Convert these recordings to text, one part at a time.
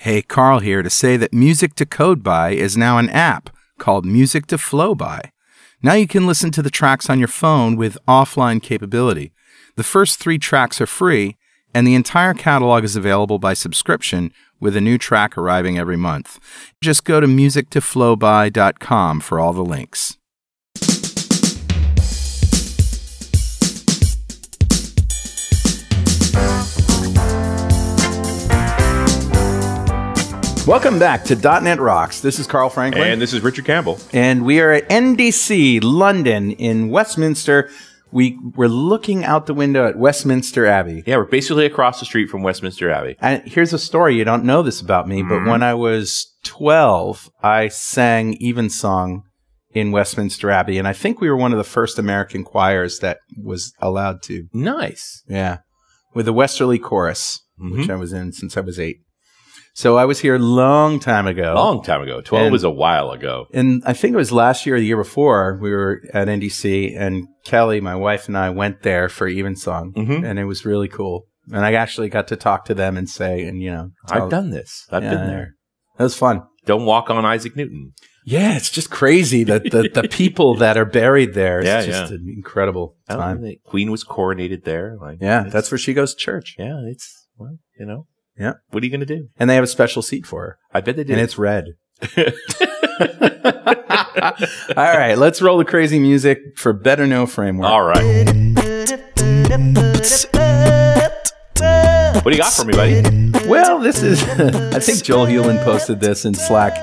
Hey, Carl here to say that Music to Code By is now an app called Music to Flow By. Now you can listen to the tracks on your phone with offline capability. The first 3 tracks are free, and the entire catalog is available by subscription with a new track arriving every month. Just go to musictoflowby.com for all the links. Welcome back to .NET Rocks. This is Carl Franklin. And this is Richard Campbell. And we are at NDC, London, in Westminster. We're looking out the window at Westminster Abbey. Yeah, we're basically across the street from Westminster Abbey. And here's a story. You don't know this about me, but when I was 12, I sang Evensong in Westminster Abbey. And I think we were one of the first American choirs that was allowed to. Nice. Yeah. With the Westerly Chorus, which I was in since I was 8. So I was here a long time ago. Long time ago. 12 was a while ago. And I think it was last year or the year before, we were at NDC, and Kelly, my wife, and I went there for Evensong, and it was really cool. And I actually got to talk to them and say, and you know. I've done this. I've been there. That was fun. Don't walk on Isaac Newton. Yeah, it's just crazy, the people that are buried there. It's just an incredible time. The Queen was coronated there. Like, that's where she goes to church. Yeah, it's, well, you know. Yeah. What are you going to do? And they have a special seat for her. I bet they do. And it's red. All right, let's roll the crazy music for Better Know Framework. All right. What do you got for me, buddy? Well, this is, I think Joel Hewlin posted this in Slack.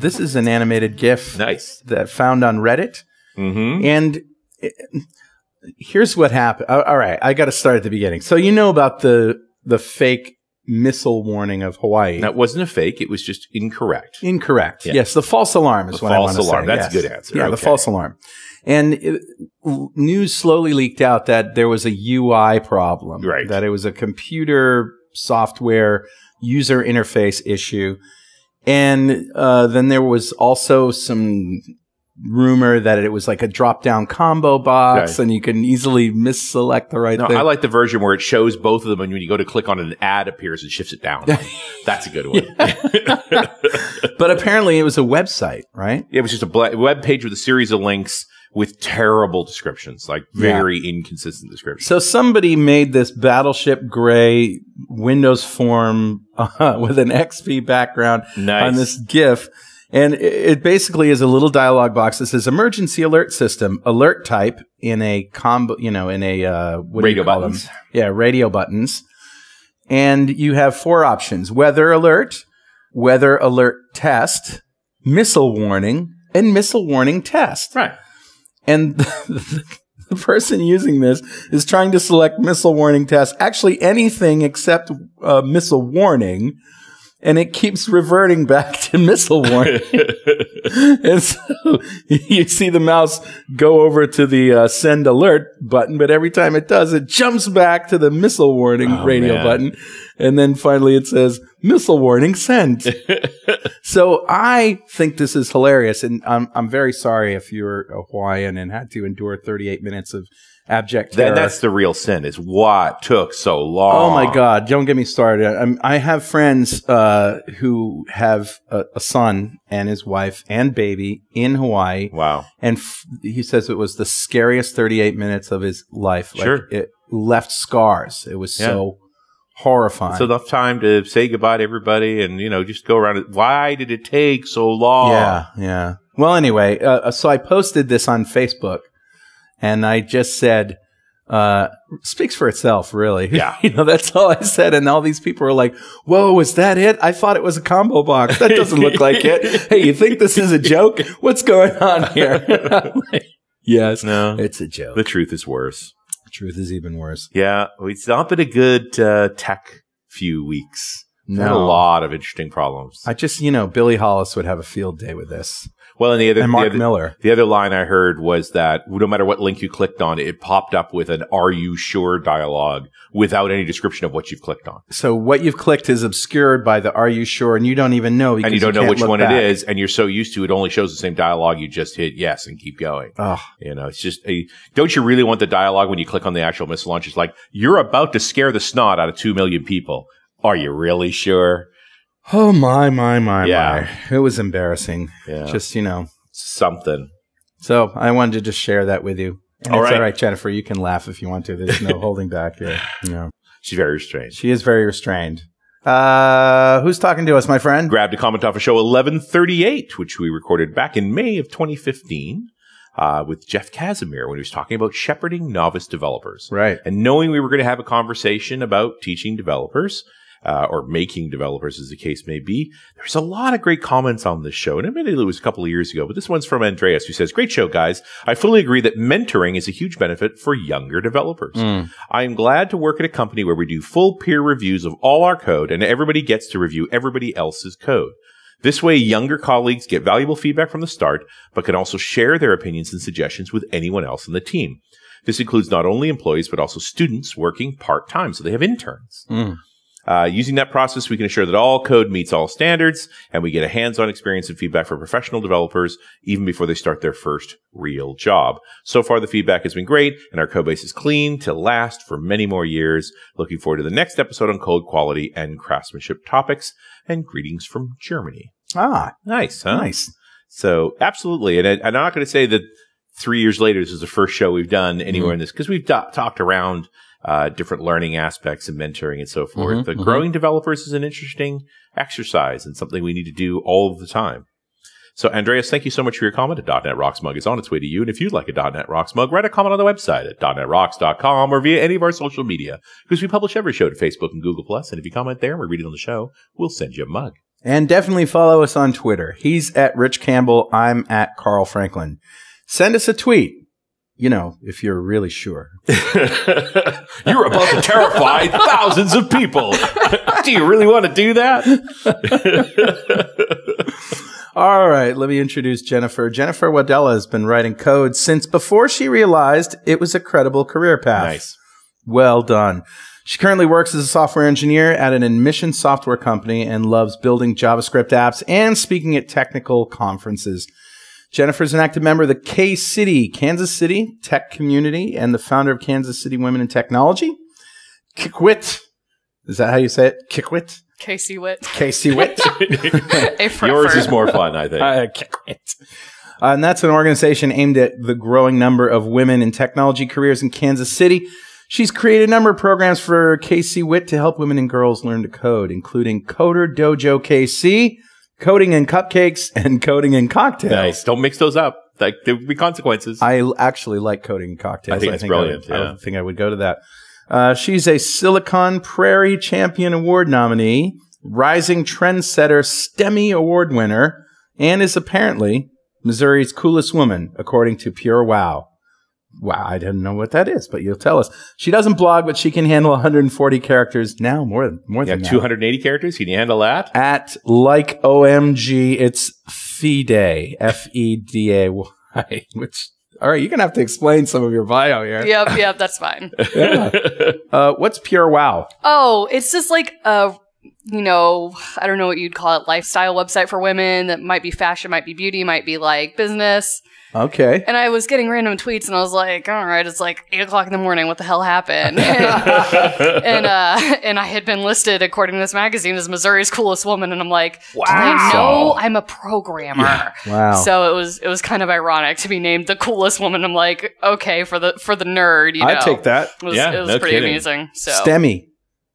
This is an animated GIF. Nice. That found on Reddit. And here's what happened. All right, I got to start at the beginning. So you know about the fake missile warning of Hawaii. That wasn't a fake. It was just incorrect. Incorrect. Yeah. Yes, the false alarm is what I want to say. False alarm. That's a good answer. Yeah, the false alarm. And news slowly leaked out that there was a UI problem. Right. That it was a computer software user interface issue. And then there was also some rumor that it was like a drop-down combo box, and you can easily misselect the right thing. I like the version where it shows both of them, and when you go to click on it, an ad appears and shifts it down. That's a good one. But apparently it was a website, right? It was just a web page with a series of links with terrible descriptions, like very inconsistent descriptions. So somebody made this Battleship Gray Windows form with an XP background on this GIF. And it basically is a little dialog box that says emergency alert system, alert type in a combo, you know, in a, what radio do you call buttons. them? Yeah, radio buttons. And you have 4 options: weather alert test, missile warning, and missile warning test. Right. And the person using this is trying to select missile warning test, actually anything except missile warning. And it keeps reverting back to missile warning. And so you see the mouse go over to the send alert button, but every time it does, it jumps back to the missile warning radio button. And then finally it says missile warning sent. So I think this is hilarious. And I'm very sorry if you're a Hawaiian and had to endure 38 minutes of abject terror. That's the real sin, is what took so long. Oh my God, don't get me started. I have friends who have a son and his wife and baby in Hawaii. Wow. And he says it was the scariest 38 minutes of his life. Like, sure. It left scars. It was so horrifying. It's enough time to say goodbye to everybody and, you know, just go around it. Why did it take so long? Yeah, yeah. Well, anyway, so I posted this on Facebook. And I just said, speaks for itself, really. Yeah. You know, that's all I said. And all these people are like, whoa, is that it? I thought it was a combo box. That doesn't look like it. Hey, you think this is a joke? What's going on here? Yes. No. It's a joke. The truth is worse. The truth is even worse. Yeah. It's not been a good tech few weeks. No. Had a lot of interesting problems. I just, you know, Billy Hollis would have a field day with this. Well, and Mark Miller. The other line I heard was that no matter what link you clicked on, it popped up with an "Are you sure?" dialogue without any description of what you've clicked on. So what you've clicked is obscured by the "Are you sure?" and you don't even know because and you don't know which one back. it is, and you're so used to it only shows the same dialogue. You just hit yes and keep going. Oh. You know, it's just don't you really want the dialogue when you click on the actual missile launch? It's like you're about to scare the snot out of 2 million people. Are you really sure? Oh, my. Yeah. It was embarrassing. Yeah. Just, Something. So I wanted to just share that with you. And All it's right. all right, Jennifer. You can laugh if you want to. There's no holding back here. She's very restrained. She is very restrained. Who's talking to us, my friend? Grabbed a comment off of show 1138, which we recorded back in May of 2015 with Jeff Casimir when he was talking about shepherding novice developers. Right. And knowing we were going to have a conversation about teaching developers, or making developers as the case may be, there's a lot of great comments on this show. And admittedly, it was a couple of years ago, but this one's from Andreas, who says, great show, guys. I fully agree that mentoring is a huge benefit for younger developers. I am glad to work at a company where we do full peer reviews of all our code and everybody gets to review everybody else's code. This way, younger colleagues get valuable feedback from the start, but can also share their opinions and suggestions with anyone else in the team. This includes not only employees, but also students working part-time, so they have interns. Using that process, we can ensure that all code meets all standards, and we get a hands-on experience and feedback for professional developers even before they start their first real job. So far, the feedback has been great, and our code base is clean to last for many more years. Looking forward to the next episode on code quality and craftsmanship topics, and greetings from Germany. Ah, Nice, huh? nice. So, absolutely. And I'm not going to say that 3 years later, this is the first show we've done anywhere in this, because we've talked around different learning aspects and mentoring and so forth. But growing developers is an interesting exercise and something we need to do all of the time. So, Andreas, thank you so much for your comment. A .NET Rocks mug is on its way to you. And if you'd like a .NET Rocks mug, write a comment on the website at .NETRocks.com or via any of our social media, because we publish every show to Facebook and Google+. And if you comment there and we read it on the show, we'll send you a mug. And definitely follow us on Twitter. He's at Rich Campbell. I'm at Carl Franklin. Send us a tweet. If you're really sure. You're about to terrify thousands of people. Do you really want to do that? All right, let me introduce Jennifer. Jennifer Wadella has been writing code since before she realized it was a credible career path. Nice. Well done. She currently works as a software engineer at an admission software company and loves building JavaScript apps and speaking at technical conferences. Jennifer is an active member of the K-City, Kansas City tech community and the founder of Kansas City Women in Technology. Kikwit. Is that how you say it? Kikwit? Casey Witt. Casey Witt. Yours is more fun, I think. Kikwit. And that's an organization aimed at the growing number of women in technology careers in Kansas City. She's created a number of programs for KC Witt to help women and girls learn to code, including Coder Dojo KC, Coding and Cupcakes, and Coding and Cocktails. Nice. Don't mix those up. Like, there would be consequences. I actually like Coding and Cocktails. I think it's brilliant. I think I would go to that. She's a Silicon Prairie Champion Award nominee, Rising Trendsetter STEMI Award winner, and is apparently Missouri's coolest woman, according to Pure Wow. Wow, I didn't know what that is, but you'll tell us. She doesn't blog, but she can handle 140 characters now, more than that. 280 characters? Can you handle that? At like OMG, it's FEDAY, FEDAY, which, all right, you're going to have to explain some of your bio here. Yep, that's fine. Yeah. What's Pure Wow? Oh, it's just like I don't know what you'd call it, lifestyle website for women that might be fashion, might be beauty, might be like business. Okay. And I was getting random tweets and I was like, all right, it's like 8 o'clock in the morning. What the hell happened? and I had been listed, according to this magazine, as Missouri's coolest woman. And I'm like, wow. Do I know I'm a programmer? Yeah. Wow. So it was kind of ironic to be named the coolest woman. I'm like, okay, for the nerd, I'd take that. It was pretty amazing. So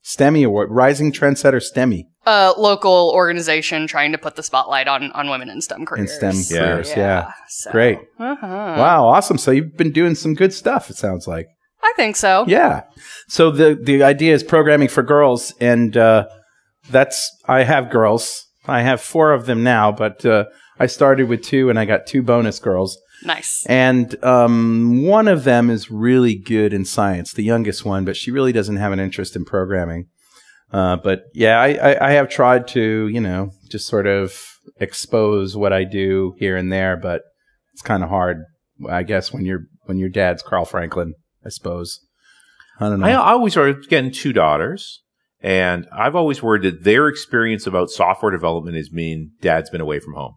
STEMI Award, Rising Trendsetter STEMI. Local organization trying to put the spotlight on women in STEM careers. In STEM careers, yeah. So, great. Wow, awesome. So you've been doing some good stuff, it sounds like. I think so. Yeah. So the idea is programming for girls, and I have girls. I have 4 of them now, but I started with 2, and I got 2 bonus girls. Nice. And one of them is really good in science, the youngest one, but she really doesn't have an interest in programming. But yeah, I have tried to, just sort of expose what I do here and there, but it's kind of hard, I guess, when your dad's Carl Franklin, I suppose. I don't know. I always are getting 2 daughters, and I've always worried that their experience about software development is mean dad's been away from home.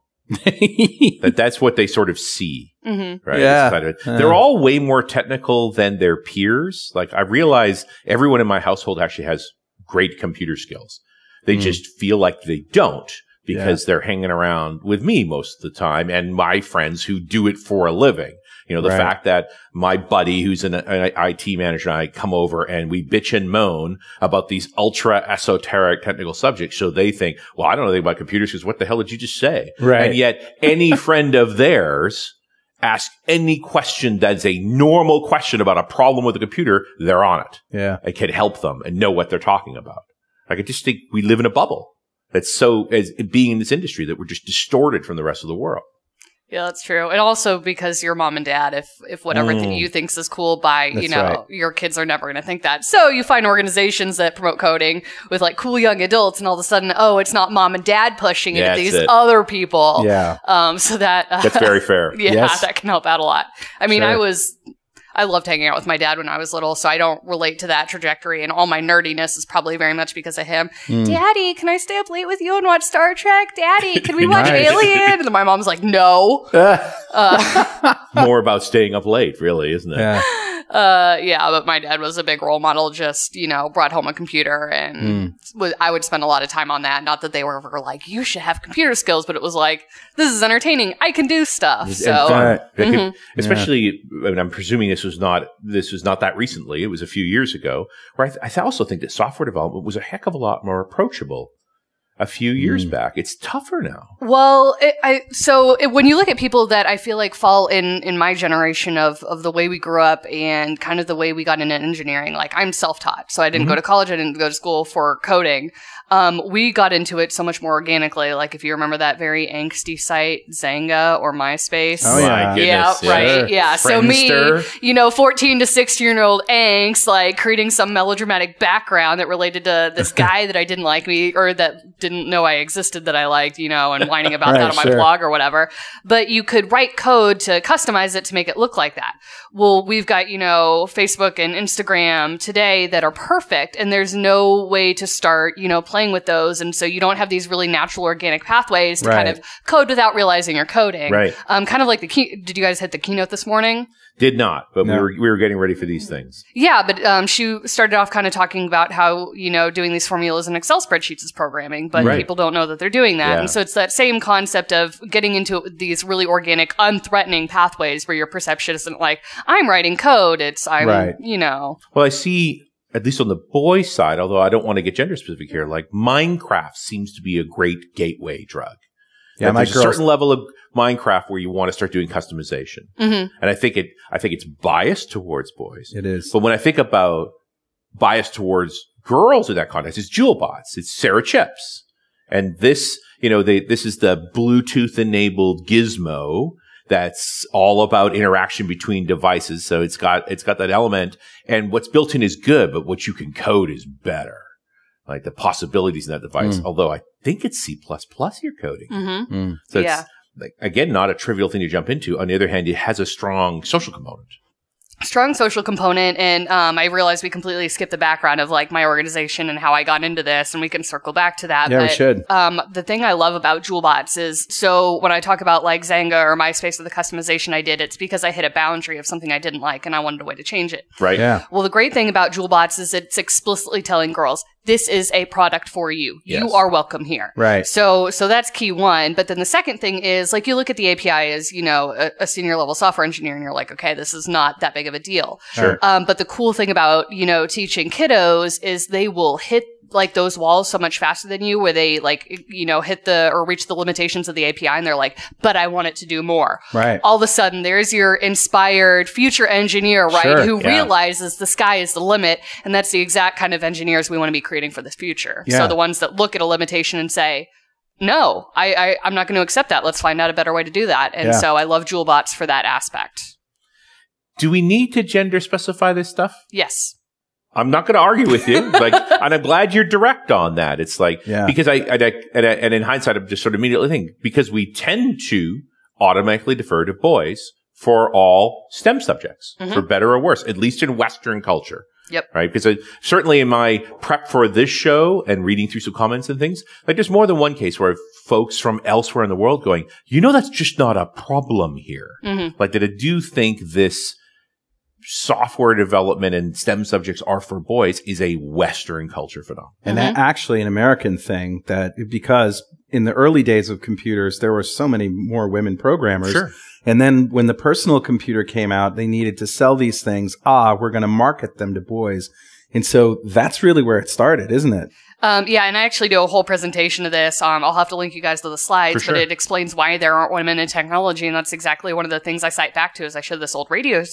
That's what they sort of see, right? Yeah. They're all way more technical than their peers. Like, I realize everyone in my household actually has great computer skills. They just feel like they don't because they're hanging around with me most of the time and my friends who do it for a living. You know, the fact that my buddy who's an IT manager and I come over and we bitch and moan about these ultra esoteric technical subjects. So they think, well, I don't know anything about computers because what the hell did you just say? Right. And yet any friend of theirs ask any question that's a normal question about a problem with a computer, they're on it. Yeah. It can help them and know what they're talking about. Like, I just think we live in a bubble that's so, as being in this industry, that we're just distorted from the rest of the world. Yeah, that's true. And also because your mom and dad, if whatever you think is cool by, your kids are never going to think that. So you find organizations that promote coding with like cool young adults and all of a sudden, oh, it's not mom and dad pushing it, it's these other people. Yeah. So that's very fair. Yeah, that can help out a lot. I mean, I loved hanging out with my dad when I was little, so I don't relate to that trajectory. And all my nerdiness is probably very much because of him. Daddy, can I stay up late with you and watch Star Trek? Daddy, can we watch Alien? And then my mom's like, no. More about staying up late, really, isn't it? Yeah. But my dad was a big role model, just, brought home a computer and I would spend a lot of time on that. Not that they were ever like, you should have computer skills, but it was like, this is entertaining. I can do stuff. So, fun. Especially, I mean, I'm presuming this was not that recently. It was a few years ago, where I also think that software development was a heck of a lot more approachable a few years back. It's tougher now. Well, when you look at people that I feel like fall in my generation of the way we grew up and kind of the way we got into engineering, like I'm self-taught. So I didn't go to college. I didn't go to school for coding. We got into it so much more organically. Like if you remember that very angsty site, Zanga or MySpace. Oh yeah. My goodness, right. Yeah. So me, 14 to 16-year-old angst, like creating some melodramatic background that related to this guy that I didn't like me or that didn't know I existed that I liked, and whining about that on my blog or whatever. But you could write code to customize it to make it look like that. Well, we've got, Facebook and Instagram today that are perfect and there's no way to start, playing with those. And so you don't have these really natural organic pathways to kind of code without realizing you're coding. Right. Kind of like did you guys hit the keynote this morning? Did not, but we were getting ready for these things. Yeah, but she started off kind of talking about how, doing these formulas in Excel spreadsheets is programming, but people don't know that they're doing that. Yeah. And so it's that same concept of getting into these really organic, unthreatening pathways where your perception isn't like, I'm writing code, it's Well, I see, at least on the boys' side, although I don't want to get gender specific here, like Minecraft seems to be a great gateway drug. Yeah, there's a certain level of Minecraft where you want to start doing customization. And I think it's biased towards boys. It is. But when I think about bias towards girls in that context, it's JewelBots, it's Sarah Chips. And this, this is the Bluetooth enabled gizmo that's all about interaction between devices. So it's got that element, and what's built in is good, but what you can code is better. Like the possibilities in that device. Although I think it's C++ you're coding. So it's, like, again, not a trivial thing to jump into. On the other hand, it has a strong social component. Strong social component, and I realized we completely skipped the background of like my organization and how I got into this, and we can circle back to that. Yeah, we should. The thing I love about JewelBots is, so when I talk about like Zanga or MySpace or the customization I did, it's because I hit a boundary of something I didn't like and I wanted a way to change it. Right. Yeah. Well, the great thing about JewelBots is it's explicitly telling girls, this is a product for you. Yes. You are welcome here. Right. So that's key one. But then the second thing is, like, you look at the API as, a senior level software engineer and you're like, okay, this is not that big of a deal. Sure. But the cool thing about, teaching kiddos is they will hit like those walls so much faster than you, where they like, hit or reach the limitations of the API and they're like, but I want it to do more. Right. All of a sudden there's your inspired future engineer, right? Sure, who realizes the sky is the limit. And that's the exact kind of engineers we want to be creating for this future. Yeah. So the ones that look at a limitation and say, no, I'm not going to accept that. Let's find out a better way to do that. And so I love JewelBots for that aspect. Do we need to gender specify this stuff? Yes. I'm not going to argue with you, and I'm glad you're direct on that. It's like, because and in hindsight, I'm just sort of immediately thinking, because we tend to automatically defer to boys for all STEM subjects, for better or worse, at least in Western culture. Yep. Right? Because certainly in my prep for this show and reading through some comments and things, like there's more than one case where folks from elsewhere in the world going, that's just not a problem here. Like that I do think this software development and STEM subjects are for boys is a Western culture phenomenon. And that actually an American thing, that because in the early days of computers, there were so many more women programmers. Sure. And then when the personal computer came out, they needed to sell these things. We're going to market them to boys. And so that's really where it started, isn't it? Yeah, and I actually do a whole presentation of this. I'll have to link you guys to the slides, sure. but it explains why there aren't women in technology, and that's exactly one of the things I cite back to. Is I showed this old Radio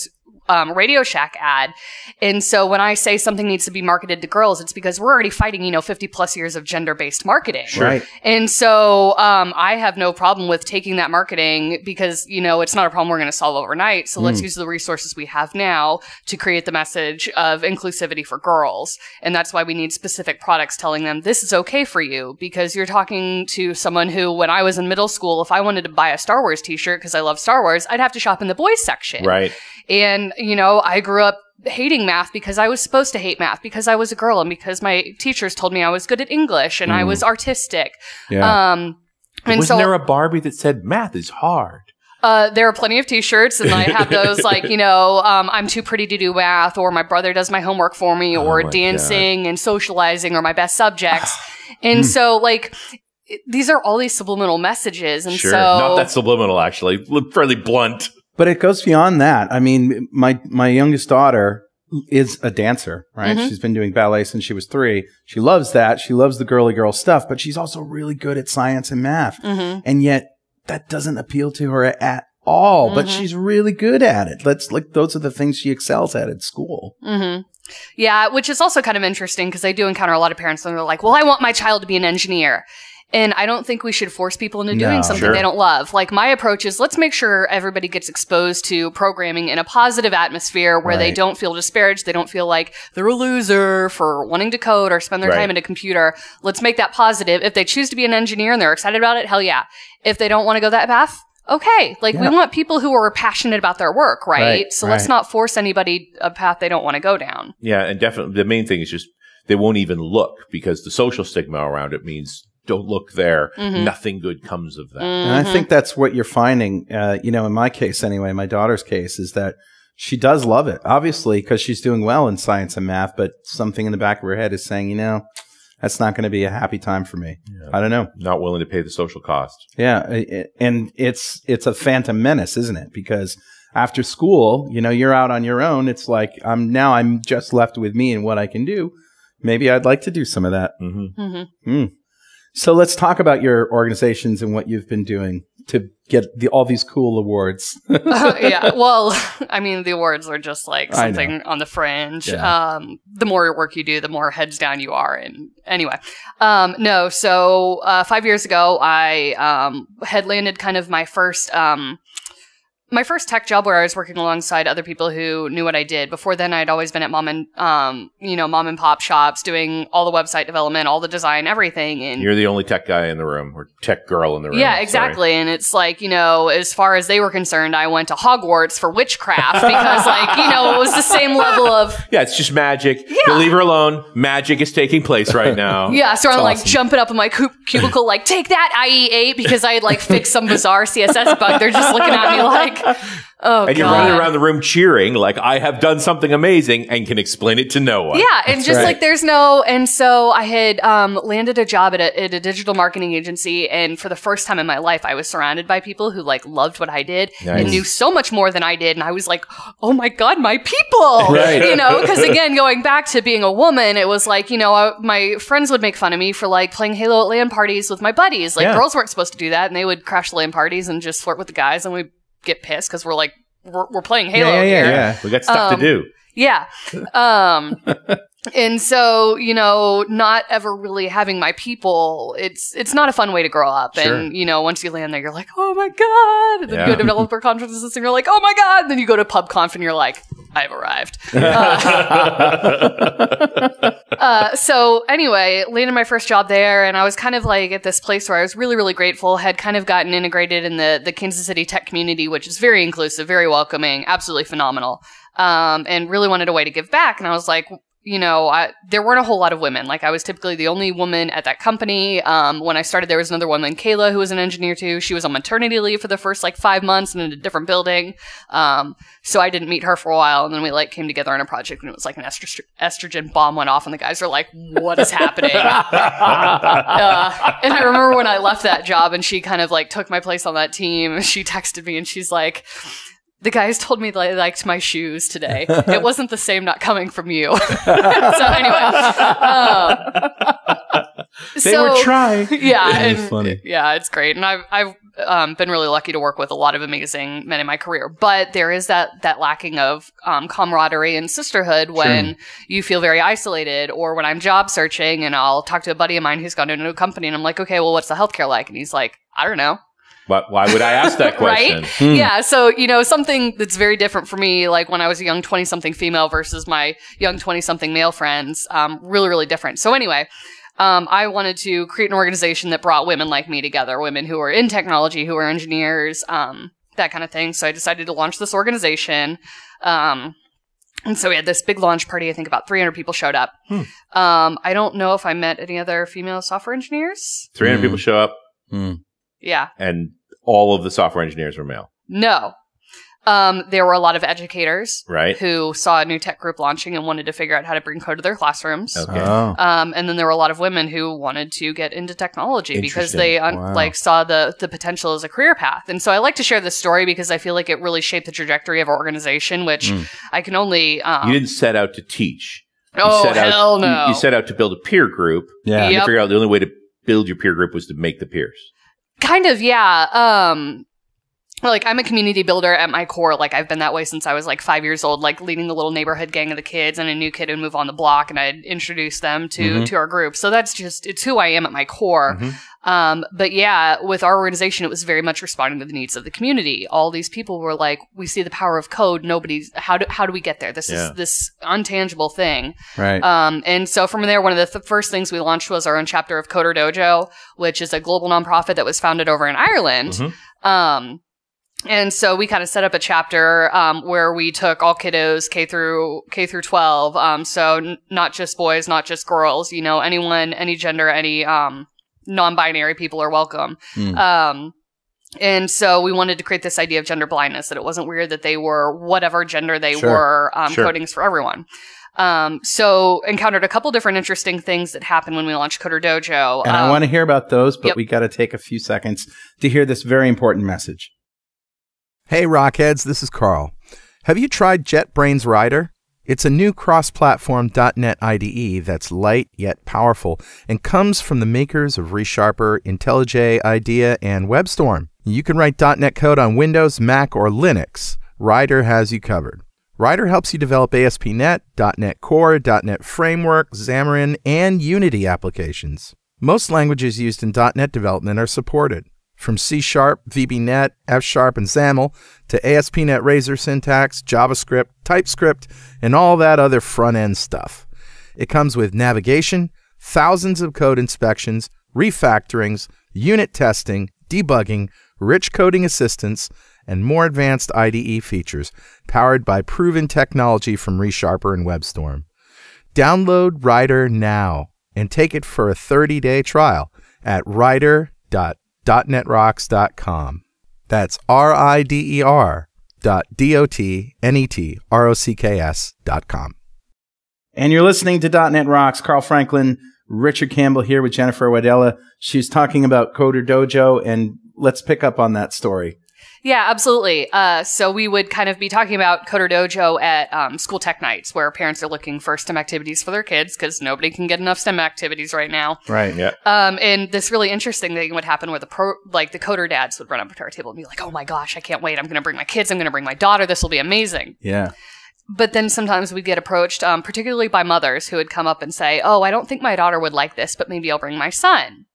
Shack ad, and so when I say something needs to be marketed to girls, it's because we're already fighting 50 plus years of gender-based marketing, Sure. Right? And so I have no problem with taking that marketing because it's not a problem we're going to solve overnight. So let's use the resources we have now to create the message of inclusivity for girls, and that's why we need specific products telling them this is okay for you, because you're talking to someone who, when I was in middle school, if I wanted to buy a Star Wars t-shirt because I love Star Wars, I'd have to shop in the boys section. Right. And, I grew up hating math because I was supposed to hate math because I was a girl and because my teachers told me I was good at English and I was artistic. Yeah. And Wasn't there a Barbie that said math is hard? There are plenty of t-shirts, and I have those like, I'm too pretty to do math, or my brother does my homework for me, or dancing and socializing are my best subjects. And so like, these are all these subliminal messages. And Sure. so Not that subliminal, actually. Fairly blunt. But it goes beyond that. I mean, my youngest daughter is a dancer, right? She's been doing ballet since she was 3. She loves that. She loves the girly girl stuff, but she's also really good at science and math. And yet that doesn't appeal to her at all, but she's really good at it. Those are the things she excels at school. Yeah, which is also kind of interesting because I do encounter a lot of parents and they're like, well, I want my child to be an engineer. And I don't think we should force people into doing something they don't love. Like, my approach is, let's make sure everybody gets exposed to programming in a positive atmosphere where they don't feel disparaged. They don't feel like they're a loser for wanting to code or spend their time in a computer. Let's make that positive. If they choose to be an engineer and they're excited about it, hell yeah. If they don't want to go that path, okay. Like, we want people who are passionate about their work, right? So let's not force anybody a path they don't want to go down. Yeah, and definitely the main thing is just they won't even look, because the social stigma around it means don't look there. Nothing good comes of that. And I think that's what you're finding, in my case anyway, my daughter's case, is that she does love it, obviously, because she's doing well in science and math, but something in the back of her head is saying, that's not going to be a happy time for me. Yeah. I don't know. Not willing to pay the social cost. Yeah. And it's a phantom menace, isn't it? Because after school, you're out on your own. It's like, I'm just left with me and what I can do. Maybe I'd like to do some of that. So let's talk about your organizations and what you've been doing to get all these cool awards. Yeah. Well, I mean, the awards are just like something on the fringe. Yeah. The more work you do, the more heads down you are. And anyway, So 5 years ago, I had landed kind of my first tech job where I was working alongside other people who knew what I did. Before then, I'd always been at mom and pop shops doing all the website development, all the design, everything. And you're the only tech guy in the room, or tech girl in the room. Yeah, exactly. Sorry. And it's like, as far as they were concerned, I went to Hogwarts for witchcraft because it was the same level of... Yeah, it's just magic. Yeah. You leave her alone. Magic is taking place right now. Yeah, so I'm like jumping up in my cubicle like, take that, IE8, because I had like fixed some bizarre CSS bug. They're just looking at me like... Oh, and you're running around the room cheering like I have done something amazing and can explain it to no one. Yeah, and that's just like there's no... And so I had landed a job at a digital marketing agency, and for the first time in my life, I was surrounded by people who like loved what I did and knew so much more than I did, and I was like, oh my God, my people! Right. Because again, going back to being a woman, it was like, my friends would make fun of me for like playing Halo at LAN parties with my buddies. Like girls weren't supposed to do that, and they would crash LAN parties and just flirt with the guys, and we'd get pissed because we're like, we're playing Halo here. Yeah. We got stuff to do. Yeah. And so, not ever really having my people, it's not a fun way to grow up. Sure. And, once you land there, you're like, oh my God. And then you go to developer conferences and you're like, oh my God. And then you go to PubConf and you're like, I've arrived. So anyway, landed my first job there, and I was kind of like at this place where I was really, really grateful, had kind of gotten integrated in the Kansas City tech community, which is very inclusive, very welcoming, absolutely phenomenal. And really wanted a way to give back. And I was like, there weren't a whole lot of women. Like, I was typically the only woman at that company. When I started, there was another woman, Kayla, who was an engineer too. She was on maternity leave for the first 5 months and in a different building. So I didn't meet her for a while. And then we came together on a project, and it was like an estrogen bomb went off, and the guys are like, what is happening? And I remember when I left that job and she kind of took my place on that team. She texted me and she's like, the guys told me they liked my shoes today. It wasn't the same not coming from you. So anyway. They were trying. Yeah. It's funny. Yeah, it's great. And I've been really lucky to work with a lot of amazing men in my career. But there is that lacking of camaraderie and sisterhood when you feel very isolated, or when I'm job searching and I'll talk to a buddy of mine who's gone into a company and I'm like, okay, well, what's the healthcare like? And he's like, I don't know. But why would I ask that question? Right? Yeah. So, something that's very different for me, like when I was a young 20-something female versus my young 20-something male friends, really, really different. So anyway, I wanted to create an organization that brought women like me together, women who are in technology, who are engineers, that kind of thing. So I decided to launch this organization. And so we had this big launch party. I think about 300 people showed up. I don't know if I met any other female software engineers. 300 people show up. Yeah. And all of the software engineers were male. No. There were a lot of educators who saw a new tech group launching and wanted to figure out how to bring code to their classrooms. Okay. Oh. And then there were a lot of women who wanted to get into technology because they saw the potential as a career path. And so I like to share this story because I feel like it really shaped the trajectory of our organization, which I can only... you didn't set out to teach. Hell no. You set out to build a peer group. Yeah. And you figured out the only way to build your peer group was to make the peers. Kind of, yeah. I'm a community builder at my core. I've been that way since I was 5 years old, leading the little neighborhood gang of the kids, and a new kid would move on the block and I'd introduce them to our group. So it's who I am at my core. But yeah, with our organization, it was very much responding to the needs of the community. All these people were like, we see the power of code. How do we get there? This is this untangible thing. Right. And so from there, one of the first things we launched was our own chapter of Coder Dojo, which is a global nonprofit that was founded over in Ireland. And so we kind of set up a chapter where we took all kiddos K through 12. So not just boys, not just girls, anyone, any gender, any non-binary people are welcome. And so we wanted to create this idea of gender blindness, that it wasn't weird that they were whatever gender they were. Coding's for everyone. So encountered a couple different interesting things that happened when we launched Coder Dojo. And I want to hear about those, but we got to take a few seconds to hear this very important message. Hey, Rockheads, this is Carl. Have you tried JetBrains Rider? It's a new cross-platform .NET IDE that's light yet powerful and comes from the makers of ReSharper, IntelliJ, IDEA, and WebStorm. You can write .NET code on Windows, Mac, or Linux. Rider has you covered. Rider helps you develop ASP.NET, .NET Core, .NET Framework, Xamarin, and Unity applications. Most languages used in .NET development are supported, from C#, VB.NET, F#, and XAML to ASP.NET Razor syntax, JavaScript, TypeScript, and all that other front-end stuff. It comes with navigation, thousands of code inspections, refactorings, unit testing, debugging, rich coding assistance, and more advanced IDE features powered by proven technology from ReSharper and WebStorm. Download Rider now and take it for a 30-day trial at rider.dotnetrocks.com. That's rider.dotnetrocks.com. And you're listening to .NET Rocks. Carl Franklin, Richard Campbell here with Jennifer Wadella. She's talking about Coder Dojo, and let's pick up on that story. Yeah, absolutely. So we would kind of be talking about Coder Dojo at school tech nights, where parents are looking for STEM activities for their kids because nobody can get enough STEM activities right now. Right. Yeah. And this really interesting thing would happen where the coder dads would run up to our table and be like, "Oh my gosh, I can't wait! I'm going to bring my kids. I'm going to bring my daughter. This will be amazing." Yeah. But then sometimes we'd get approached, particularly by mothers who would come up and say, "Oh, I don't think my daughter would like this, but maybe I'll bring my son."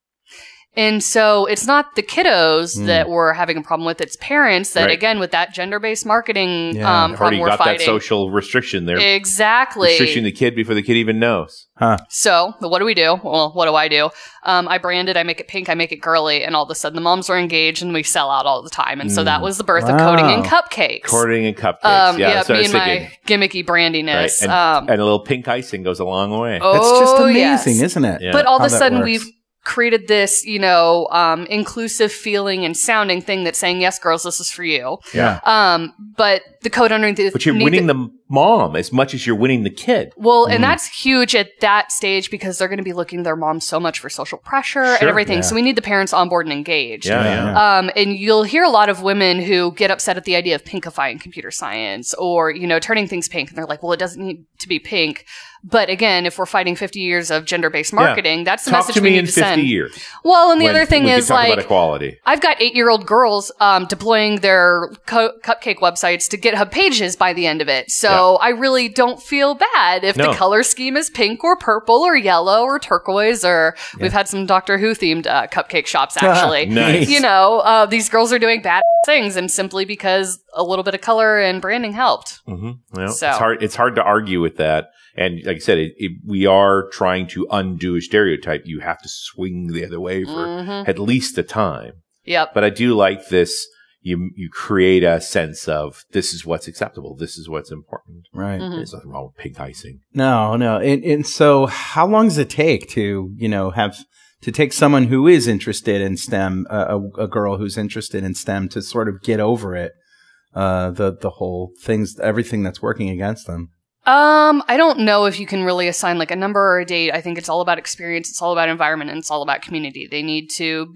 And so it's not the kiddos that we're having a problem with. It's parents that, again, with that gender-based marketing problem already we're got fighting. that social restriction there. Exactly. Restricting the kid before the kid even knows. So what do we do? Well, what do I do? I brand it. I make it pink. I make it girly. And all of a sudden, the moms are engaged and we sell out all the time. And so that was the birth of Coding and Cupcakes. Coding and Cupcakes. Yeah, me and my gimmicky brandiness. Right. And a little pink icing goes a long way. It's just amazing, isn't it? Yeah. But all of a sudden, we've created this, inclusive feeling and sounding thing that's saying, yes, girls, this is for you. Yeah. But the code underneath. But you're winning the mom as much as you're winning the kid. Well, and that's huge at that stage because they're going to be looking to their mom so much for social pressure and everything. Yeah. So we need the parents on board and engaged. Yeah. And you'll hear a lot of women who get upset at the idea of pinkifying computer science or, turning things pink. And they're like, well, it doesn't need to be pink. But again, if we're fighting 50 years of gender-based marketing, that's the message we need to send. 50 years. Well, and the other thing is, like, about equality. I've got 8-year-old girls deploying their cupcake websites to GitHub pages by the end of it. So I really don't feel bad if the color scheme is pink or purple or yellow or turquoise or we've had some Doctor Who themed cupcake shops actually. Nice. These girls are doing bad things and simply because a little bit of color and branding helped. Mm-hmm. Well, it's hard to argue with that. And like I said, we are trying to undo a stereotype. You have to swing the other way for at least a time. Yep. But I do like this. You create a sense of this is what's acceptable. This is what's important. Right. There's nothing wrong with pink icing. No. And so how long does it take to, to take someone who is interested in STEM, a girl who's interested in STEM to sort of get over it, the whole everything that's working against them? I don't know if you can really assign like a number or a date. I think it's all about experience. It's all about environment and it's all about community. They need to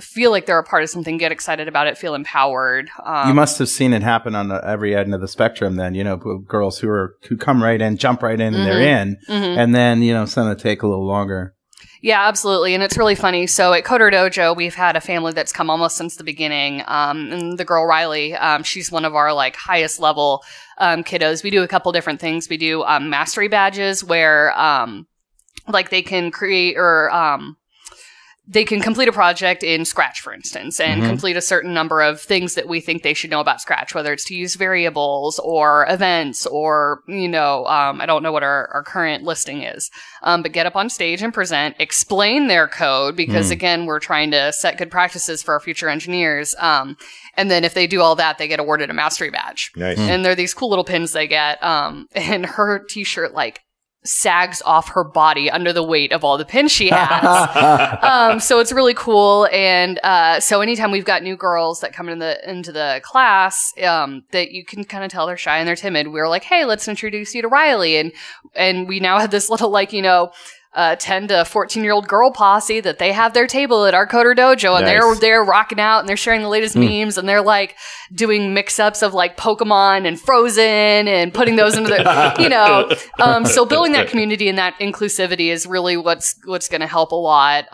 feel like they're a part of something, get excited about it, feel empowered. You must have seen it happen on every end of the spectrum then, girls who come right in, jump right in and they're in. And then, some that take a little longer. Yeah, absolutely. And it's really funny. So at Coder Dojo, we've had a family that's come almost since the beginning. And the girl Riley, she's one of our like highest level kiddos. We do a couple different things. We do mastery badges where they can create or they can complete a project in Scratch, for instance, and complete a certain number of things that we think they should know about Scratch, whether it's to use variables or events or, I don't know what our current listing is, but get up on stage and present, explain their code because, again, we're trying to set good practices for our future engineers. And then if they do all that, they get awarded a mastery badge. Nice. And they're these cool little pins they get. And her t-shirt, sags off her body under the weight of all the pins she has. So it's really cool. And so anytime we've got new girls that come into the class, that you can kind of tell they're shy and they're timid, we're like, hey, let's introduce you to Riley. And we now have this little 10 to 14-year-old girl posse that they have their table at our Coder Dojo and they're rocking out and they're sharing the latest memes and they're doing mix-ups of Pokemon and Frozen and putting those into their, so building that community and that inclusivity is really what's going to help a lot.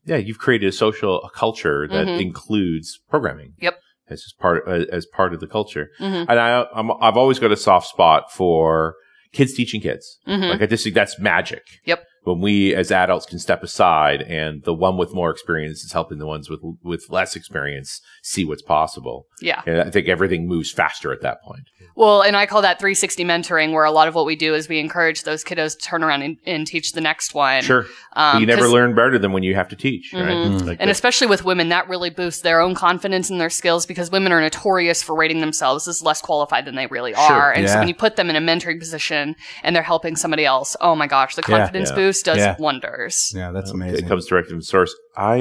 Yeah, you've created a culture that includes programming. Yep. As part of the culture. And I've always got a soft spot for kids teaching kids. I just think that's magic. Yep. When we as adults can step aside and the one with more experience is helping the ones with less experience see what's possible. Yeah. And I think everything moves faster at that point. Well, and I call that 360 mentoring, where a lot of what we do is we encourage those kiddos to turn around and teach the next one. Sure. You never learn better than when you have to teach. Right? And especially with women, that really boosts their own confidence in their skills because women are notorious for rating themselves as less qualified than they really are. And so when you put them in a mentoring position and they're helping somebody else, oh my gosh, the confidence boost does wonders. Yeah, that's amazing. It comes direct from the source. I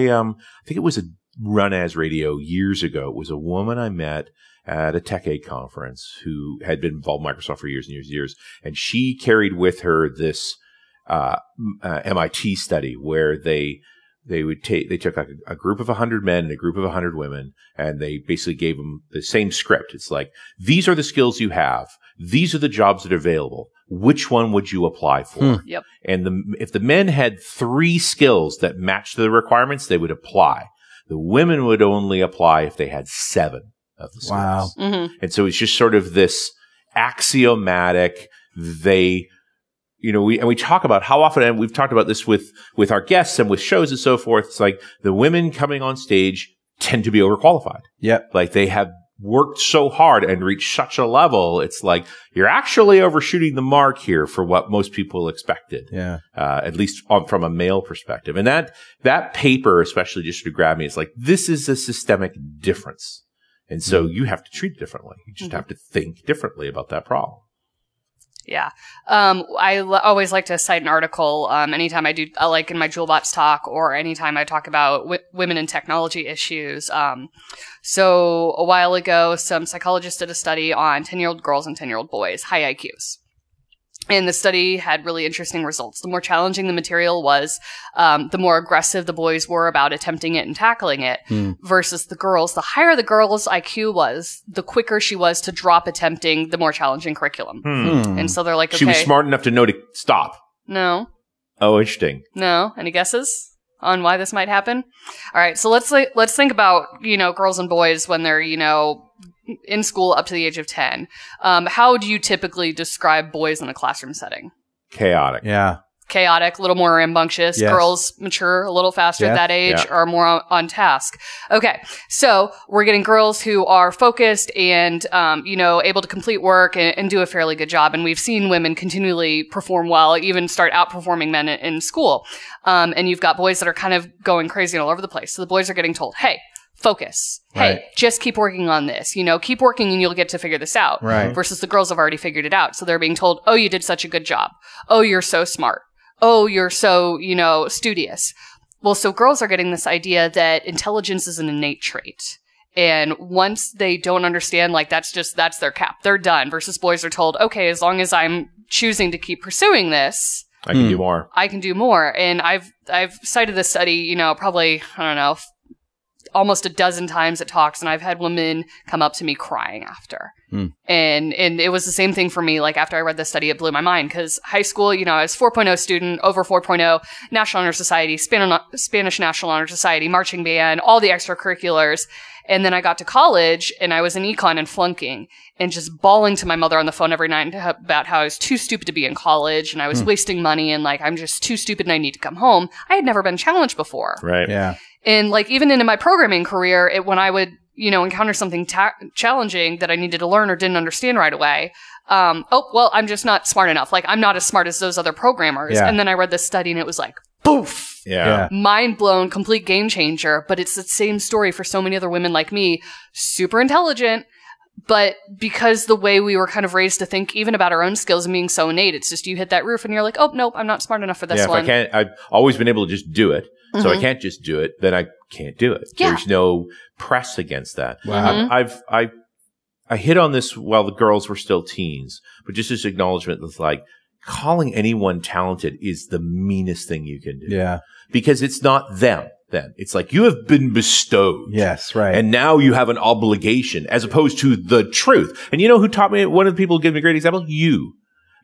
think it was a Run As Radio years ago. It was a woman I met at a Tech Aid conference who had been involved with Microsoft for years and years and years. And she carried with her this MIT study where they took a group of 100 men and a group of 100 women, and they basically gave them the same script. It's like, these are the skills you have. These are the jobs that are available. Which one would you apply for? Yep. And if the men had 3 skills that matched the requirements, they would apply. The women would only apply if they had 7 of the skills. Wow. And so it's just sort of this axiomatic, they we talk about how often, and we've talked about this with our guests and with shows and so forth. It's like the women coming on stage tend to be overqualified. Yep. Like they have worked so hard and reached such a level. It's like you're actually overshooting the mark here for what most people expected. Yeah. At least from a male perspective. And that paper, especially just to grab me, it's like, this is a systemic difference. And so you have to treat it differently. You just have to think differently about that problem. Yeah. I always like to cite an article anytime I do, like in my JewelBots talk or anytime I talk about women in technology issues. So a while ago, some psychologists did a study on 10-year-old girls and 10-year-old boys, high IQs. And the study had really interesting results. The more challenging the material was, the more aggressive the boys were about attempting it and tackling it versus the girls. The higher the girl's IQ was, the quicker she was to drop attempting the more challenging curriculum. And so they're like, okay. She was smart enough to know to stop. No. Oh, interesting. No. Any guesses on why this might happen? All right. So let's think about, girls and boys when they're, in school up to the age of 10. How do you typically describe boys in a classroom setting? Chaotic. Yeah. Chaotic, a little more rambunctious. Yes. Girls mature a little faster at that age, Yeah. are more on task. Okay. So we're getting girls who are focused and, able to complete work and do a fairly good job. And we've seen women continually perform well, even start outperforming men in school. And you've got boys that are kind of going crazy all over the place. So the boys are getting told, hey, focus. Right. Hey, just keep working on this. Keep working and you'll get to figure this out. Right. Versus the girls have already figured it out. So they're being told, oh, you did such a good job. Oh, you're so smart. Oh, you're so, studious. Well, so girls are getting this idea that intelligence is an innate trait. And once they don't understand, like, that's their cap. They're done. Versus boys are told, okay, as long as I'm choosing to keep pursuing this, I can do more. I can do more. And I've cited this study, probably, I don't know, almost a dozen times at talks, and I've had women come up to me crying after. And it was the same thing for me. Like, after I read this study, it blew my mind, because high school, I was 4.0 student, over 4.0, National Honor Society, Spanish National Honor Society, marching band, all the extracurriculars. And then I got to college, and I was in econ and flunking, and just bawling to my mother on the phone every night about how I was too stupid to be in college, and I was wasting money, and like, I'm just too stupid and I need to come home. I had never been challenged before. Right. Yeah. And like, even into my programming career, when I would, encounter something challenging that I needed to learn or didn't understand right away, I'm just not smart enough. Like, I'm not as smart as those other programmers. Yeah. And then I read this study and it was like, poof. Yeah. Mind blown, complete game changer. But it's the same story for so many other women like me, super intelligent. But because the way we were kind of raised to think even about our own skills and being so innate, it's just you hit that roof and you're like, oh, nope, I'm not smart enough for this one. I've always been able to just do it. So I can't just do it, then I can't do it. Yeah. There's no press against that. Wow. I hit on this while the girls were still teens, but just this acknowledgement that's like, calling anyone talented is the meanest thing you can do. Yeah. Because it's not them then. It's like, you have been bestowed. Yes, right. And now you have an obligation as opposed to the truth. And you know who taught me? One of the people who gave me a great example? You.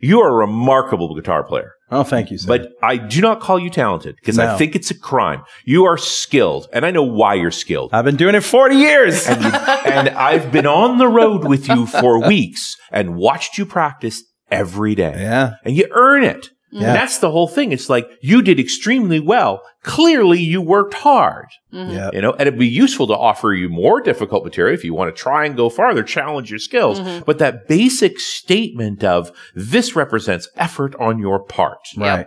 You are a remarkable guitar player. Oh, thank you, sir. But I do not call you talented because I think it's a crime. You are skilled, and I know why you're skilled. I've been doing it 40 years. And I've been on the road with you for weeks and watched you practice every day. Yeah. And you earn it. Yeah. And that's the whole thing. It's like, you did extremely well. Clearly, you worked hard. Yeah. And it'd be useful to offer you more difficult material if you want to try and go farther, challenge your skills. But that basic statement of, this represents effort on your part. Right.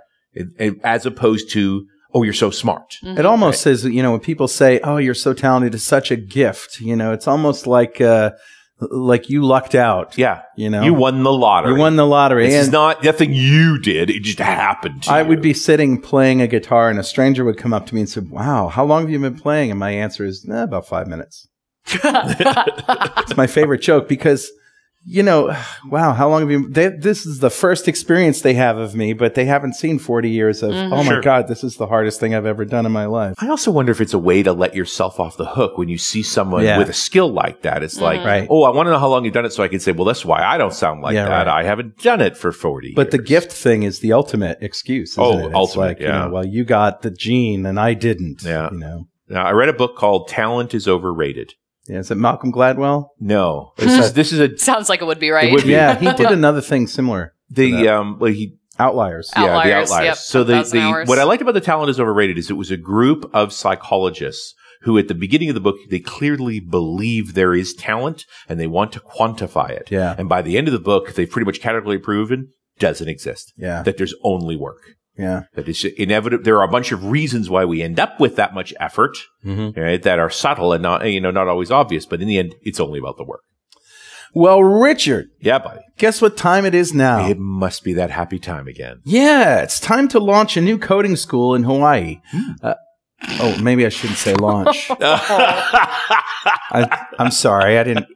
As opposed to, oh, you're so smart. It almost says, when people say, oh, you're so talented, it's such a gift. It's almost like you lucked out. Yeah. You won the lottery. You won the lottery. This is not nothing you did. It just happened to you. I would be sitting playing a guitar and a stranger would come up to me and say, wow, how long have you been playing? And my answer is, about 5 minutes. It's my favorite joke because, wow, how long have you, this is the first experience they have of me, but they haven't seen 40 years of, oh my God, this is the hardest thing I've ever done in my life. I also wonder if it's a way to let yourself off the hook when you see someone with a skill like that. It's like, oh, I want to know how long you've done it so I can say, well, that's why I don't sound like that. Right. I haven't done it for 40 years. But the gift thing is the ultimate excuse, isn't it? It's ultimate, like, well, you got the gene and I didn't. Yeah. Now, I read a book called Talent is Overrated. Yeah, is it Malcolm Gladwell? No. This is a sounds like it would be, right? It would be. Yeah, he did another thing similar. He Outliers. Yeah, the Outliers, outliers. yep, So 10,000 hours. what I liked about The Talent is Overrated is it was a group of psychologists who at the beginning of the book, they clearly believe there is talent and they want to quantify it. Yeah. And by the end of the book, they've pretty much categorically proven doesn't exist. Yeah. That there's only work. Yeah. That it's inevitable. There are a bunch of reasons why we end up with that much effort, right, that are subtle and not always obvious. But in the end, it's only about the work. Well, Richard. Yeah, buddy. Guess what time it is now? It must be that happy time again. Yeah, it's time to launch a new coding school in Hawaii. Maybe I shouldn't say launch. I'm sorry. I didn't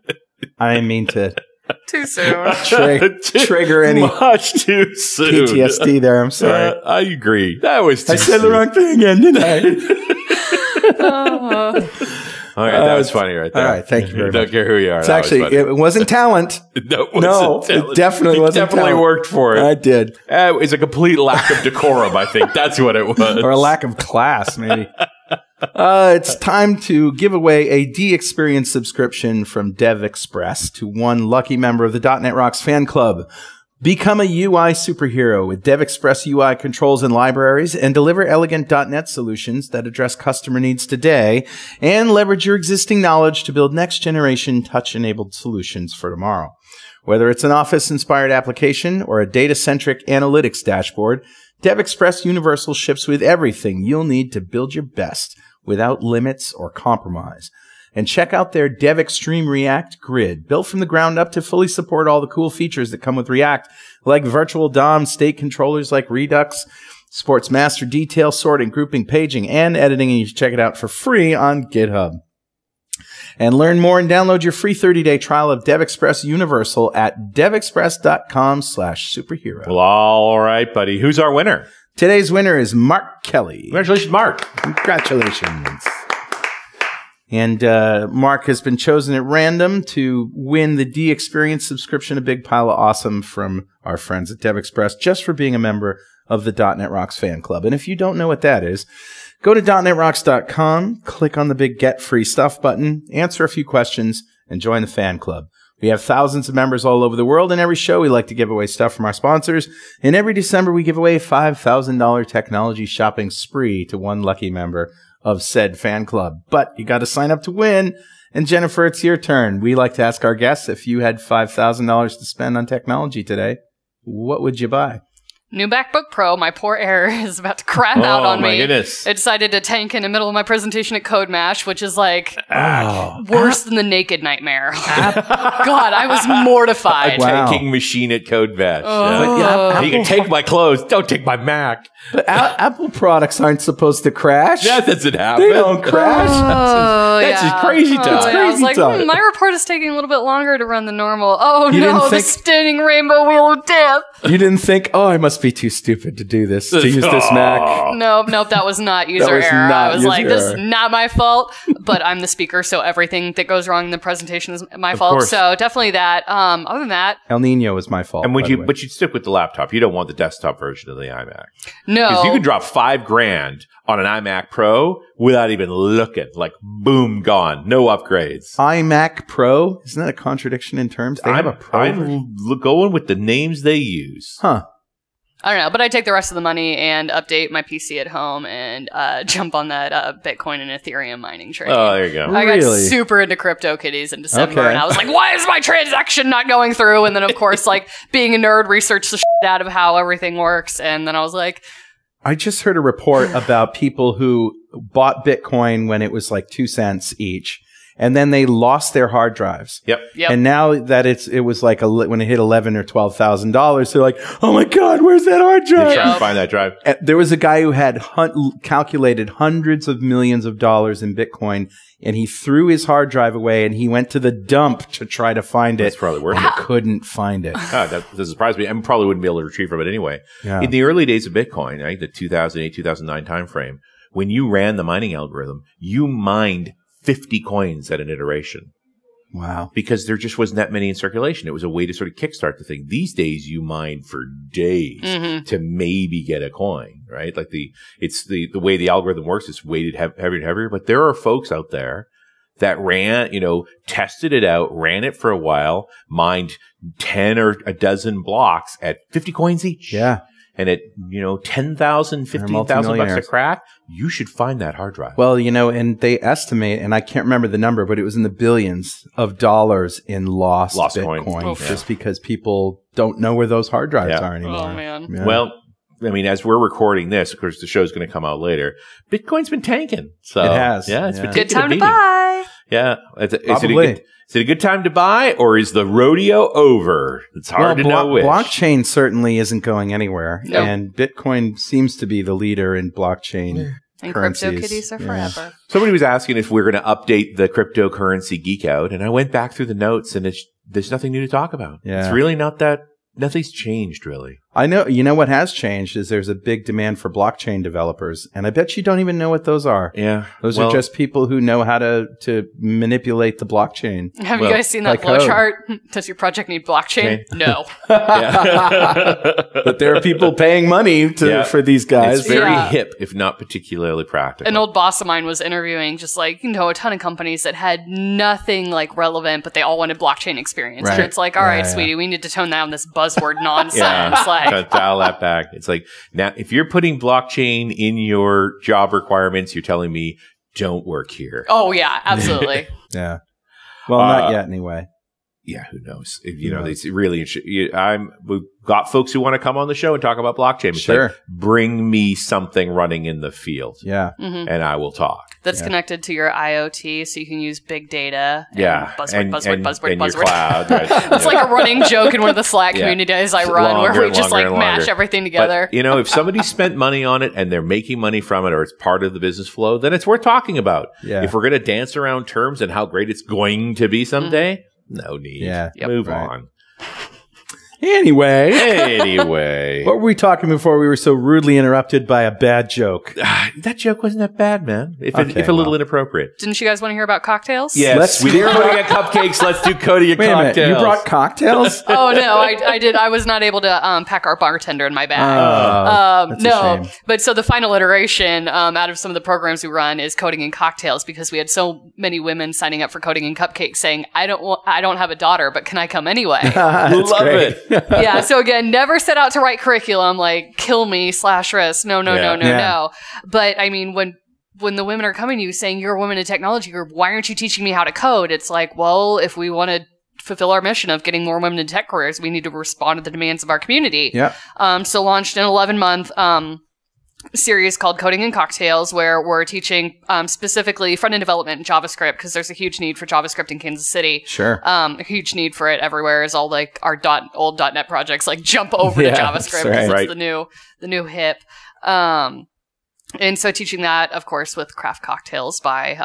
mean to Too soon. trigger any Much too soon. PTSD there. I'm sorry. I agree. That was too I said the soon. wrong thing again, didn't I? All right, that was funny right there. all right, thank you very Don't much. care who you are. It's That was actually, funny. it wasn't talent. No, it definitely wasn't definitely talent. worked for it. I did. It's a complete lack of decorum, I think. That's what it was. Or a lack of class, maybe. It's time to give away a D-Experience subscription from Dev Express to one lucky member of the .NET Rocks fan club. Become a UI superhero with Dev Express UI controls and libraries and deliver elegant .NET solutions that address customer needs today and leverage your existing knowledge to build next-generation touch-enabled solutions for tomorrow. Whether it's an Office-inspired application or a data-centric analytics dashboard, Dev Express Universal ships with everything you'll need to build your best without limits or compromise. And check out their Dev Extreme React Grid, built from the ground up to fully support all the cool features that come with React, like virtual DOM, state controllers like Redux, sports master detail, sorting, grouping, paging, and editing. And you can check it out for free on GitHub. And learn more and download your free 30-day trial of Dev Express Universal at devexpress.com/superhero. Well, all right, buddy. Who's our winner? Today's winner is Mark Kelly. Congratulations, Mark. Congratulations. And Mark has been chosen at random to win the D-Experience subscription, a big pile of awesome from our friends at Dev Express, just for being a member of the .NET Rocks fan club. And if you don't know what that is, go to .NETRocks.com, click on the big Get Free Stuff button, answer a few questions, and join the fan club. We have thousands of members all over the world, and every show we like to give away stuff from our sponsors. And every December we give away a $5,000 technology shopping spree to one lucky member of said fan club. But you got to sign up to win. And Jennifer, it's your turn. We like to ask our guests, if you had $5,000 to spend on technology today, what would you buy? New MacBook Pro. My poor Air is about to crap out on me. Oh, my goodness. I decided to tank in the middle of my presentation at Code Mash, which is like worse than the Naked Nightmare. God, I was mortified. Wow. Tanking machine at Code Bash. Yeah, You can take my clothes. Don't take my Mac. But Apple products aren't supposed to crash. That doesn't happen. They don't crash. That's just crazy talk. It's I crazy was like, talk. my report is taking a little bit longer to run than normal. Oh You didn't no, the think- spinning rainbow wheel of death. You didn't think, I must be too stupid to do this, to use this Mac. Nope, that was not user was error. not I was user like, this is error. not my fault, but I'm the speaker, so everything that goes wrong in the presentation is my fault. course. So definitely that. Other than that, El Nino was my fault. And by the way. but you'd stick with the laptop. You don't want the desktop version of the iMac. no. Because you could drop $5,000 on an iMac Pro without even looking. Like, boom, gone. No upgrades. iMac Pro? Isn't that a contradiction in terms? They have a Pro version? I'm going with the names they use. Huh. I don't know, but I take the rest of the money and update my PC at home and jump on that Bitcoin and Ethereum mining train. Oh, there you go. I got Really? super into CryptoKitties in December, Okay. and I was like, why is my transaction not going through? And then, of course, like, being a nerd, researched the shit out of how everything works, and then I was like, I just heard a report about people who bought Bitcoin when it was like 2 cents each, and then they lost their hard drives. Yep. yep. And now that it was like when it hit $11,000 or $12,000, they're like, oh my God, where's that hard You're drive? trying to find that drive. There was a guy who had calculated hundreds of millions of dollars in Bitcoin, and he threw his hard drive away, and he went to the dump to try to find That's it. probably worth and it. couldn't find it. That doesn't surprise me. I probably wouldn't be able to retrieve from it anyway. Yeah. In the early days of Bitcoin, right, the 2008, 2009 timeframe, when you ran the mining algorithm, you mined 50 coins at an iteration Wow. because there just wasn't that many in circulation. It was a way to sort of kickstart the thing. These days, you mine for days to maybe get a coin, right? Like the way the algorithm works, it's weighted heavier and heavier. But there are folks out there that ran, tested it out, ran it for a while, mined 10 or a dozen blocks at 50 coins each. Yeah. and at, $10,000, $15,000 a crack, you should find that hard drive. Well, and they estimate, and I can't remember the number, but it was in the billions of dollars in lost Bitcoin, just because people don't know where those hard drives are anymore. Oh, man. Yeah. Well, I mean, as we're recording this, of course, the show's going to come out later. Bitcoin's been tanking. So it has. Yeah, it's been Good taking time to buy. Yeah. Probably. Is it a good time to buy, or is the rodeo over? It's hard to know which. Blockchain certainly isn't going anywhere, Nope. and Bitcoin seems to be the leader in blockchain And currencies. CryptoKitties are forever. Somebody was asking if we're going to update the cryptocurrency geek out, and I went back through the notes, and there's nothing new to talk about. Yeah. It's really not that. Nothing's changed, really. I know. You know what has changed is there's a big demand for blockchain developers, and I bet you don't even know what those are. Yeah. Those are just people who know how to manipulate the blockchain. Have you guys seen that by code. flowchart? Does your project need blockchain? Okay. No. But there are people paying money for these guys. It's very Yeah. hip, if not particularly practical. An old boss of mine was interviewing just a ton of companies that had nothing relevant, but they all wanted blockchain experience. Right. And it's all right, Yeah. sweetie, we need to tone down this buzzword nonsense. Gotta dial that back. It's now, if you're putting blockchain in your job requirements, you're telling me don't work here. Oh yeah, absolutely. Yeah. Well, not yet anyway. Yeah, who knows? They really. We've got folks who want to come on the show and talk about blockchain. It's Sure. Bring me something running in the field. Yeah. And I will talk. That's connected to your IoT, so you can use big data. And buzzword, and buzzword. your cloud. Right? It's like a running joke in one of the Slack communities I run, Longer where we and just longer and mash longer. everything together. But, if somebody spent money on it and they're making money from it, or it's part of the business flow, then it's worth talking about. Yeah. If we're going to dance around terms and how great it's going to be someday, no need. Yeah. Move Right. on. Anyway. What were we talking before we were so rudely interrupted by a bad joke? That joke wasn't that bad, man. If a little inappropriate. Didn't you guys want to hear about cocktails? Yes. We did Coding and Cupcakes. Let's do Coding and Wait a Cocktails. minute. You brought cocktails? Oh no, I did. I was not able to pack our bartender in my bag. That's a shame. But so the final iteration out of some of the programs we run is Coding and Cocktails, because we had so many women signing up for Coding and Cupcakes saying, I don't have a daughter, but can I come anyway? Love it. Yeah. So again, never set out to write curriculum kill me /risk. No. But I mean, when the women are coming to you saying you're a woman in technology group, why aren't you teaching me how to code? It's well, if we want to fulfill our mission of getting more women in tech careers, we need to respond to the demands of our community. Yeah. So launched an 11-month series called Coding and Cocktails, where we're teaching specifically front-end development in JavaScript, because there's a huge need for JavaScript in Kansas City. Sure. A huge need for it everywhere, as all our old .NET projects jump over to JavaScript, because it's the new hip. And so teaching that, of course, with craft cocktails by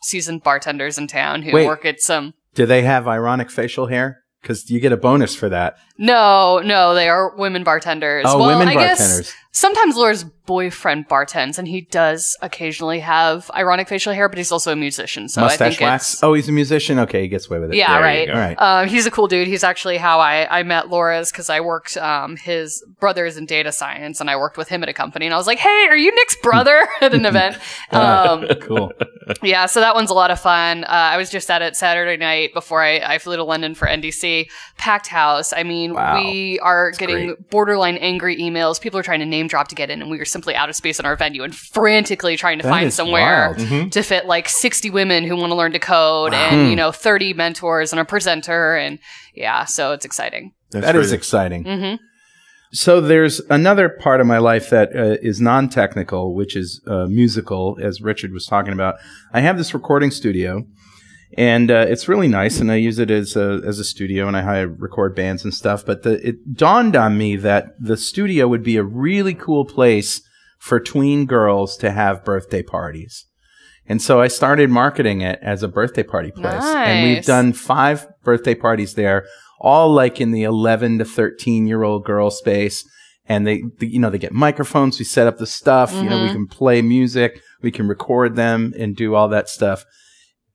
seasoned bartenders in town who work at some... Do they have ironic facial hair? Because you get a bonus for that. No, they are women bartenders. Oh, well, women I bartenders. guess sometimes Laura's boyfriend bartends, and he does occasionally have ironic facial hair, but he's also a musician. So Mustache I think wax? Oh, he's a musician? Okay, he gets away with it. Yeah, There right. you go. All right. He's a cool dude. He's actually how I met Laura's, because I worked his brother's in data science, and I worked with him at a company, and I was like, hey, are you Nick's brother? At an event. Cool. Yeah, so that one's a lot of fun. I was just at it Saturday night before I flew to London for NDC. Packed house. I mean, we are getting borderline angry emails. People are trying to name drop to get in, and we are simply out of space in our venue and frantically trying to find somewhere to fit 60 women who want to learn to code and 30 mentors and a presenter, and so it's exciting. That is exciting. So there's another part of my life that is non-technical, which is musical, as Richard was talking about. I have this recording studio, and it's really nice, and I use it as a studio, and I record bands and stuff. But it dawned on me that the studio would be a really cool place for tween girls to have birthday parties. And so I started marketing it as a birthday party place. Nice. And we've done 5 birthday parties there, all in the 11 to 13-year-old girl space. And they get microphones. We set up the stuff. We can play music. We can record them and do all that stuff.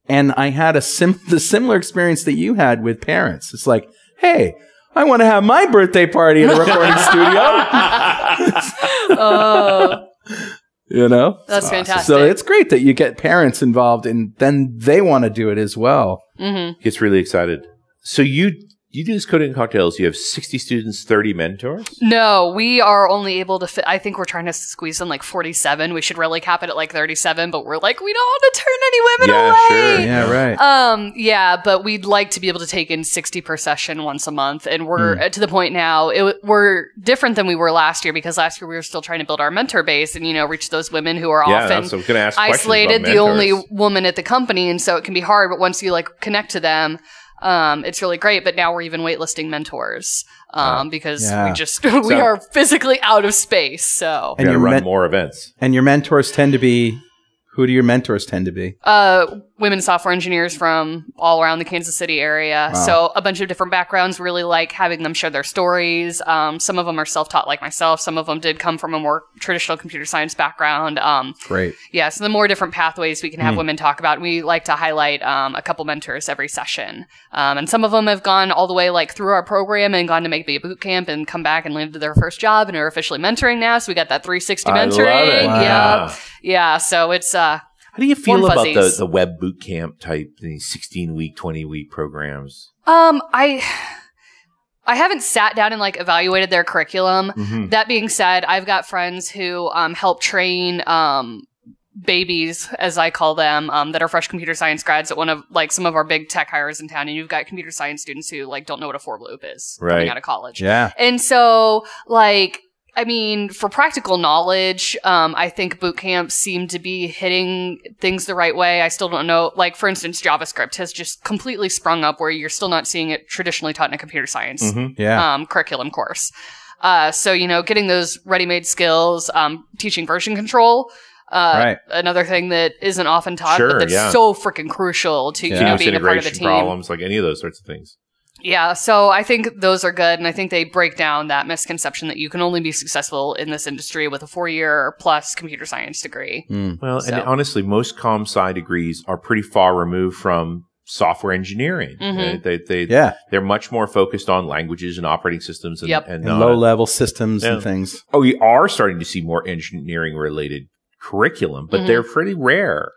And I had the similar experience that you had with parents. It's like, hey, I want to have my birthday party in a recording studio. That's fantastic. So it's great that you get parents involved, and then they want to do it as well. Gets really excited. So you you do this Coding and Cocktails, you have 60 students, 30 mentors? No, we are only able to fit, I think we're trying to squeeze in like 47. We should really cap it at like 37, but we're like, we don't want to turn any women away. Sure. Yeah, right. Yeah, but we'd like to be able to take in 60 per session once a month. And we're to the point now, we're different than we were last year, because last year we were still trying to build our mentor base and, reach those women who are often isolated, the only woman at the company. And so it can be hard, but once you like connect to them, it's really great. But now we're even waitlisting mentors because we are physically out of space. So and you run more events. And your mentors tend to be, who do your mentors tend to be? Women software engineers from all around the Kansas City area. Wow. So a bunch of different backgrounds, really like having them share their stories. Some of them are self-taught like myself. Some of them did come from a more traditional computer science background. Great. Yeah, so the more different pathways we can have women talk about. And we like to highlight a couple mentors every session. And some of them have gone all the way like through our program and gone to maybe a boot camp and come back and landed their first job and are officially mentoring now. So we got that 360 mentoring. I love it. Wow. Yeah, so it's how do you feel about the web boot camp type, the 16-week, 20-week programs? I haven't sat down and like evaluated their curriculum. That being said, I've got friends who help train babies, as I call them, that are fresh computer science grads at one of like some of our big tech hires in town. And you've got computer science students who like don't know what a for loop is coming out of college. Yeah. And so like, I mean, for practical knowledge, I think boot camps seem to be hitting things the right way. I still don't know. Like, for instance, JavaScript has just completely sprung up where you're still not seeing it traditionally taught in a computer science curriculum course. So, getting those ready-made skills, teaching version control. Another thing that isn't often taught, but that's so freaking crucial to being a part of the team. Problems, like any of those sorts of things. Yeah, so I think those are good, and I think they break down that misconception that you can only be successful in this industry with a 4-year plus computer science degree. Well, and honestly, most comp-sci degrees are pretty far removed from software engineering. They're much more focused on languages and operating systems and low-level systems and things. Oh, we are starting to see more engineering-related curriculum, but they're pretty rare.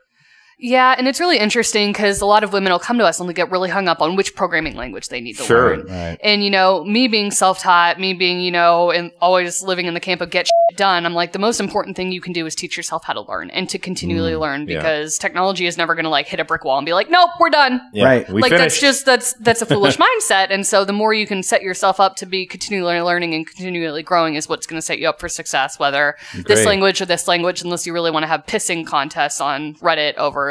Yeah, and it's really interesting because a lot of women will come to us and they get really hung up on which programming language they need to learn. Right. And, me being self-taught, me being, and always living in the camp of get shit done, I'm like, the most important thing you can do is teach yourself how to learn and to continually learn, because technology is never going to like hit a brick wall and be like, nope, we're done. Yeah. Right. Like that's a foolish mindset. And so the more you can set yourself up to be continually learning and continually growing is what's going to set you up for success, whether this language or this language, unless you really want to have pissing contests on Reddit over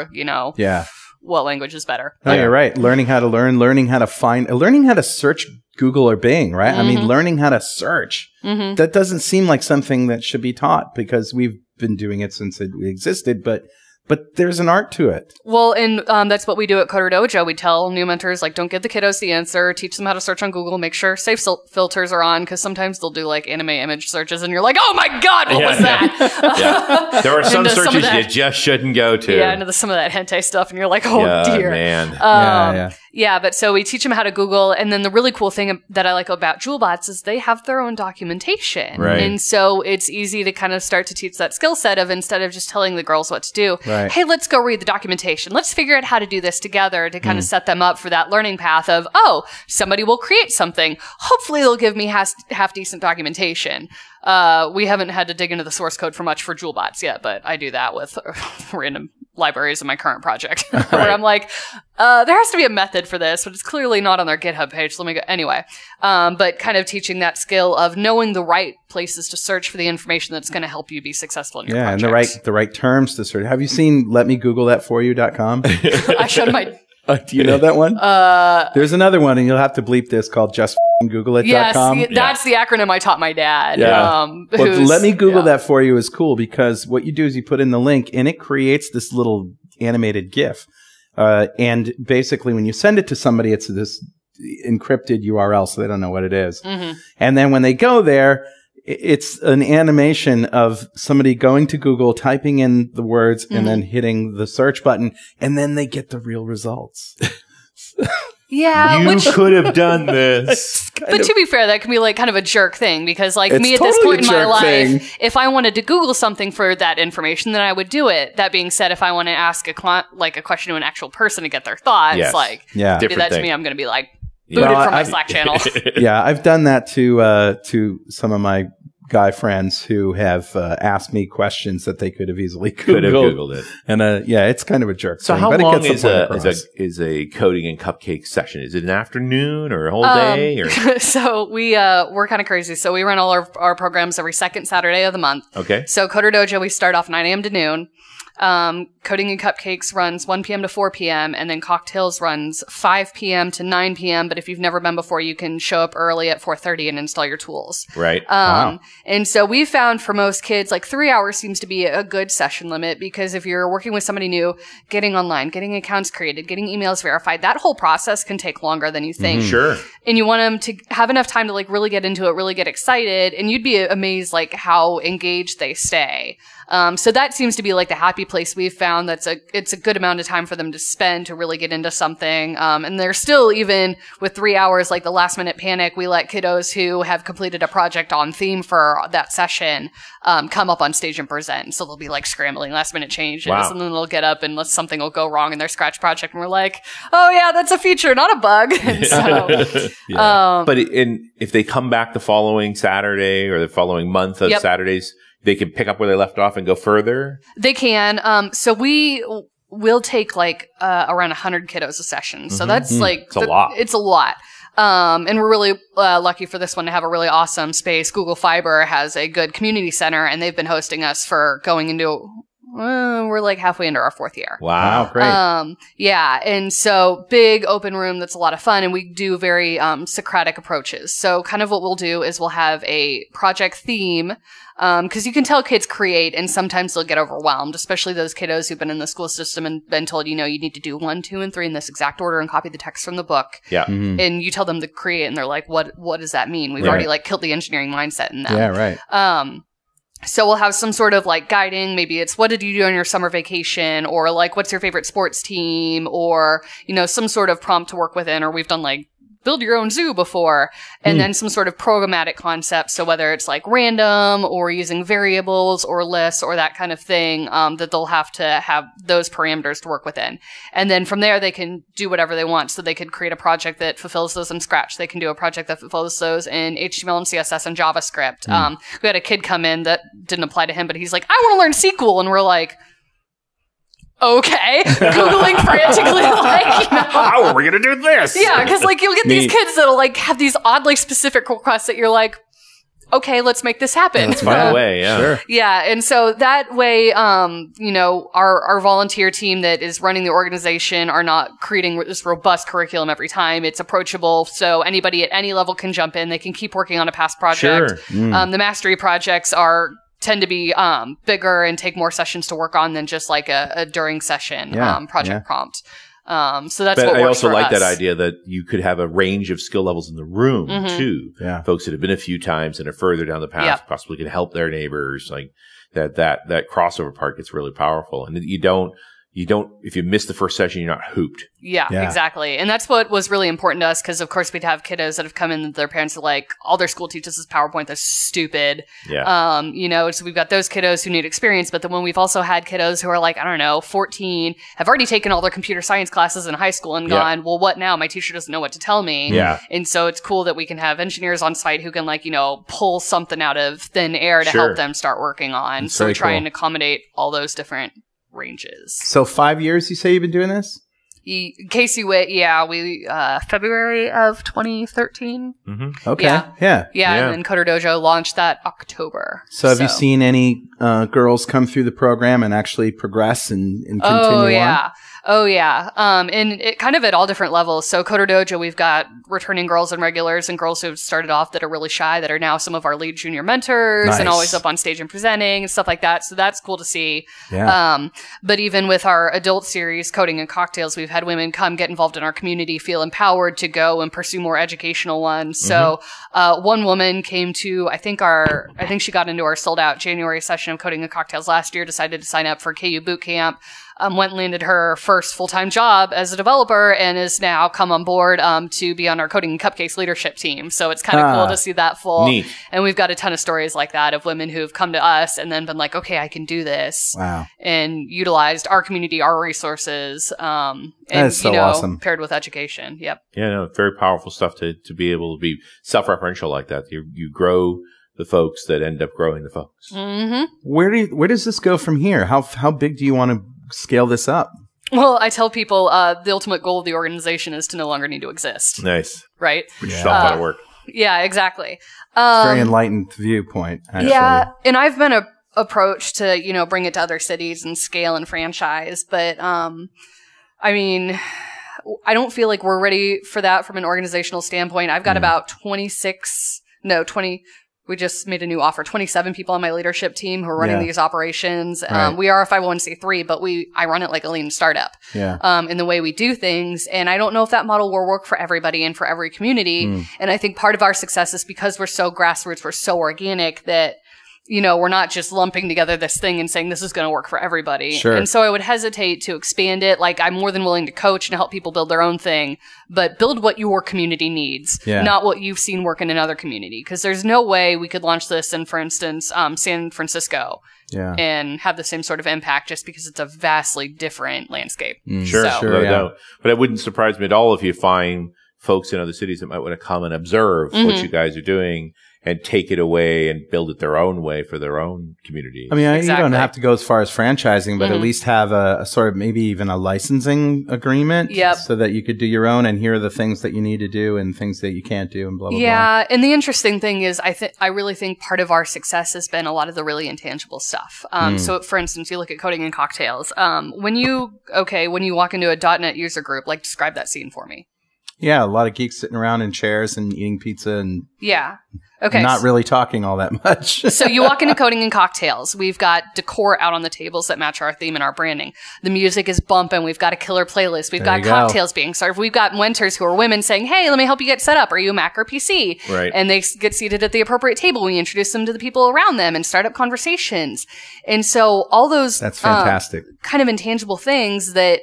what language is better. No, you're right. Learning how to learn, learning how to find, learning how to search Google or Bing, right? I mean, learning how to search. That doesn't seem like something that should be taught because we've been doing it since it existed, but there's an art to it. Well, and that's what we do at Coder Dojo. We tell new mentors, like, don't give the kiddos the answer. Teach them how to search on Google. Make sure safe filters are on, because sometimes they'll do, like, anime image searches, and you're like, oh, my God, what was that? There are some searches you just shouldn't go to. Yeah, into some of that hentai stuff, and you're like, oh, dear. Man. Yeah, but so we teach them how to Google, and then the really cool thing that I like about JoulBots is they have their own documentation. Right. And so it's easy to kind of start to teach that skill set of, instead of just telling the girls what to do, hey, let's go read the documentation. Let's figure out how to do this together to kind of set them up for that learning path of, oh, somebody will create something. Hopefully they'll give me half decent documentation. We haven't had to dig into the source code for much for JoulBots yet, but I do that with random libraries in my current project where I'm like, there has to be a method for this, but it's clearly not on their GitHub page. So let me go anyway. But kind of teaching that skill of knowing the right places to search for the information that's going to help you be successful in your projects. And the right terms to search. Have you seen letmegooglethatforyou.com? I showed my... do you know that one? There's another one, and you'll have to bleep this, called justgoogleit.com. Yes, that's the acronym I taught my dad. Yeah. But Let Me Google That For You is cool, because what you do is you put in the link, and it creates this little animated GIF. And basically, when you send it to somebody, it's this encrypted URL, so they don't know what it is. And then when they go there, it's an animation of somebody going to Google, typing in the words, and then hitting the search button, and then they get the real results. Yeah, you could have done this. But to be fair, that can be like kind of a jerk thing, because like me at this point in my life, if I wanted to Google something for that information, then I would do it. That being said, if I want to ask a question to an actual person to get their thoughts, do that to me, I'm going to be like, Booted Well, from my I've- Slack channel. Yeah, I've done that to some of my guy friends who have asked me questions that they could have easily Could have Googled. Googled it. And yeah, it's kind of a jerk So thing, how but long it gets the point across. is a coding and cupcake session? Is it an afternoon or a whole day? Or So we're kind of crazy. So we run all our programs every second Saturday of the month. okay, So Coder Dojo, we start off 9 a.m. to noon. Coding and Cupcakes runs 1 p.m. to 4 p.m. and then Cocktails runs 5 p.m. to 9 p.m. But if you've never been before, you can show up early at 4:30 and install your tools. right. Wow. And so we found for most kids, like 3 hours seems to be a good session limit because if you're working with somebody new, getting online, getting accounts created, getting emails verified, that whole process can take longer than you think. Sure. And you want them to have enough time to like really get into it, really get excited. And you'd be amazed like how engaged they stay. So that seems to be like the happy place we've found. It's a good amount of time for them to spend to really get into something. And they're still, even with 3 hours, like the last minute panic, we let kiddos who have completed a project on theme for that session, come up on stage and present. So they'll be like scrambling last minute changes. Wow. And then they'll get up and something will go wrong in their Scratch project. And we're like, oh yeah, that's a feature, not a bug. And so, But if they come back the following Saturday or the following month of Yep. Saturdays, they can pick up where they left off and go further. they can. So we'll take like around 100 kiddos a session. So that's like It's a lot. It's a lot. And we're really lucky for this one to have a really awesome space. Google Fiber has a good community center, and they've been hosting us for going into. We're like halfway into our 4th year. Wow. Great. Yeah. And so big open room that's a lot of fun. And we do very Socratic approaches. So kind of what we'll do is we'll have a project theme. Because you can tell kids create, and sometimes they'll get overwhelmed, especially those kiddos who've been in the school system and been told, you need to do 1, 2, and 3 in this exact order and copy the text from the book. Yeah. And you tell them to create, and they're like, what does that mean? We've Right. already like killed the engineering mindset in them. Yeah, right. So we'll have some sort of like guiding. Maybe it's what did you do on your summer vacation, or like what's your favorite sports team, or some sort of prompt to work within. Or we've done like build your own zoo before, and then some sort of programmatic concept. So whether it's like random or using variables or lists or that kind of thing, that they'll have to have those parameters to work within. And then from there, they can do whatever they want. So they could create a project that fulfills those in Scratch. They can do a project that fulfills those in HTML and CSS and JavaScript. We had a kid come in that didn't apply to him, but he's like, I want to learn SQL. And we're like, okay. Googling frantically, How are we going to do this? Yeah, because like you'll get these kids that'll like have these oddly specific requests that you're like, okay, let's make this happen. Let's find a way. Yeah. Sure. Yeah, and so that way, our volunteer team that is running the organization are not creating this robust curriculum every time. It's approachable, so anybody at any level can jump in. They can keep working on a past project. Sure. The mastery projects tend to be bigger and take more sessions to work on than just like a during session project prompt. So that's But what I works also for like us. that idea that you could have a range of skill levels in the room too. Yeah. Folks that have been a few times and are further down the path Yep. possibly can help their neighbors. Like that crossover part gets really powerful. And you don't, if you miss the first session, you're not hooped. Yeah, exactly. And that's what was really important to us because, of course, we'd have kiddos that have come in that their parents are like, all their school teaches is PowerPoint. That's stupid. Yeah. So we've got those kiddos who need experience. But then when we've also had kiddos who are like, I don't know, 14, have already taken all their computer science classes in high school and gone, well, what now? My teacher doesn't know what to tell me. Yeah. And so it's cool that we can have engineers on site who can pull something out of thin air to Sure. help them start working on. That's So we very try cool. and accommodate all those different ranges. So 5 years, you say you've been doing this? Casey Witt, we February of 2013. Okay. Yeah. Yeah. Yeah, and then Coder Dojo launched that October. So have you seen any girls come through the program and actually progress and continue on? Oh, yeah. And it kind of at all different levels. So Coder Dojo, we've got returning girls and regulars and girls who've started off that are really shy that are now some of our lead junior mentors Nice. and always up on stage and presenting and stuff like that. So that's cool to see. Yeah. But even with our adult series, Coding and Cocktails, we've had women come get involved in our community, feel empowered to go and pursue more educational ones. So one woman came to, I think she got into our sold out January session of Coding and Cocktails last year, decided to sign up for KU Boot Camp. went and landed her first full-time job as a developer and is now come on board to be on our Coding and Cupcakes leadership team. So it's kind of cool to see that full. Neat. And we've got a ton of stories like that of women who've come to us and then been like, okay, I can do this. Wow. And utilized our community, our resources, and is so awesome. paired with education. Yep. Yeah, no, very powerful stuff to be able to be self-referential like that. You grow the folks that end up growing the folks. Mm-hmm. Where does this go from here? How big do you want to scale this up? Well, I tell people the ultimate goal of the organization is to no longer need to exist. Nice. Right? Which is not going to work. Yeah, exactly. It's a very enlightened viewpoint, actually. Yeah, and I've been approached to, bring it to other cities and scale and franchise. But, I mean, I don't feel like we're ready for that from an organizational standpoint. I've got about 20, we just made a new offer, 27 people on my leadership team who are running these operations. Right. We are a 501c3, but I run it like a lean startup in the way we do things. And I don't know if that model will work for everybody and for every community. And I think part of our success is because we're so grassroots, we're so organic that, we're not just lumping together this thing and saying this is going to work for everybody. Sure. And so I would hesitate to expand it. Like, I'm more than willing to coach and help people build their own thing, but build what your community needs, not what you've seen work in another community. Because there's no way we could launch this in, for instance, San Francisco and have the same sort of impact just because it's a vastly different landscape. Sure. No. But it wouldn't surprise me at all if you find folks in other cities that might want to come and observe what you guys are doing and take it away and build it their own way for their own community. I mean, you don't have to go as far as franchising, but at least have a sort of maybe even a licensing agreement so that you could do your own and here are the things that you need to do and things that you can't do and blah, blah, blah. Yeah, and the interesting thing is I really think part of our success has been a lot of the really intangible stuff. So, for instance, you look at Coding and Cocktails. When you walk into a .NET user group, like, describe that scene for me. Yeah, a lot of geeks sitting around in chairs and eating pizza and not really talking all that much. So you walk into Coding and Cocktails. We've got decor out on the tables that match our theme and our branding. The music is bumping. We've got a killer playlist. We've got cocktails being served. We've got mentors who are women saying, hey, let me help you get set up. Are you a Mac or PC? Right. And they get seated at the appropriate table. We introduce them to the people around them and start up conversations. And so all those that's fantastic. Kind of intangible things that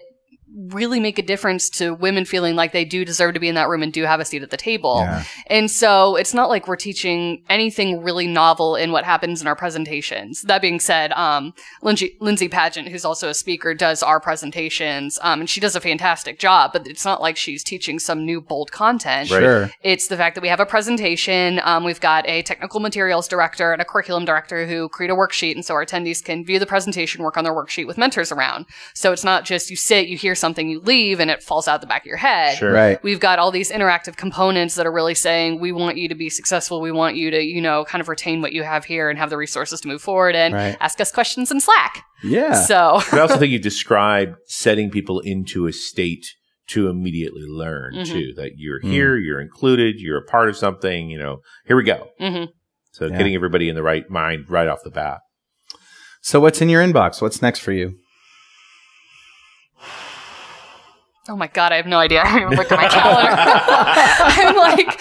really make a difference to women feeling like they do deserve to be in that room and do have a seat at the table. Yeah. And so it's not like we're teaching anything really novel in what happens in our presentations. That being said, Lindsay Pageant, who's also a speaker, does our presentations, and she does a fantastic job, but it's not like she's teaching some new bold content. Right. Sure. It's the fact that we have a presentation, we've got a technical materials director and a curriculum director who create a worksheet, and so our attendees can view the presentation, work on their worksheet with mentors around. So it's not just you sit, you hear something, you leave, and it falls out the back of your head. Sure. Right. We've got all these interactive components that are really saying, we want you to be successful. We want you to, kind of retain what you have here and have the resources to move forward and ask us questions in Slack. Yeah. So I also think you described setting people into a state to immediately learn too, that you're here, you're included, you're a part of something, here we go. So getting everybody in the right mind right off the bat. So what's in your inbox? What's next for you? Oh my God, I have no idea. I haven't even looked at my calendar. I'm like,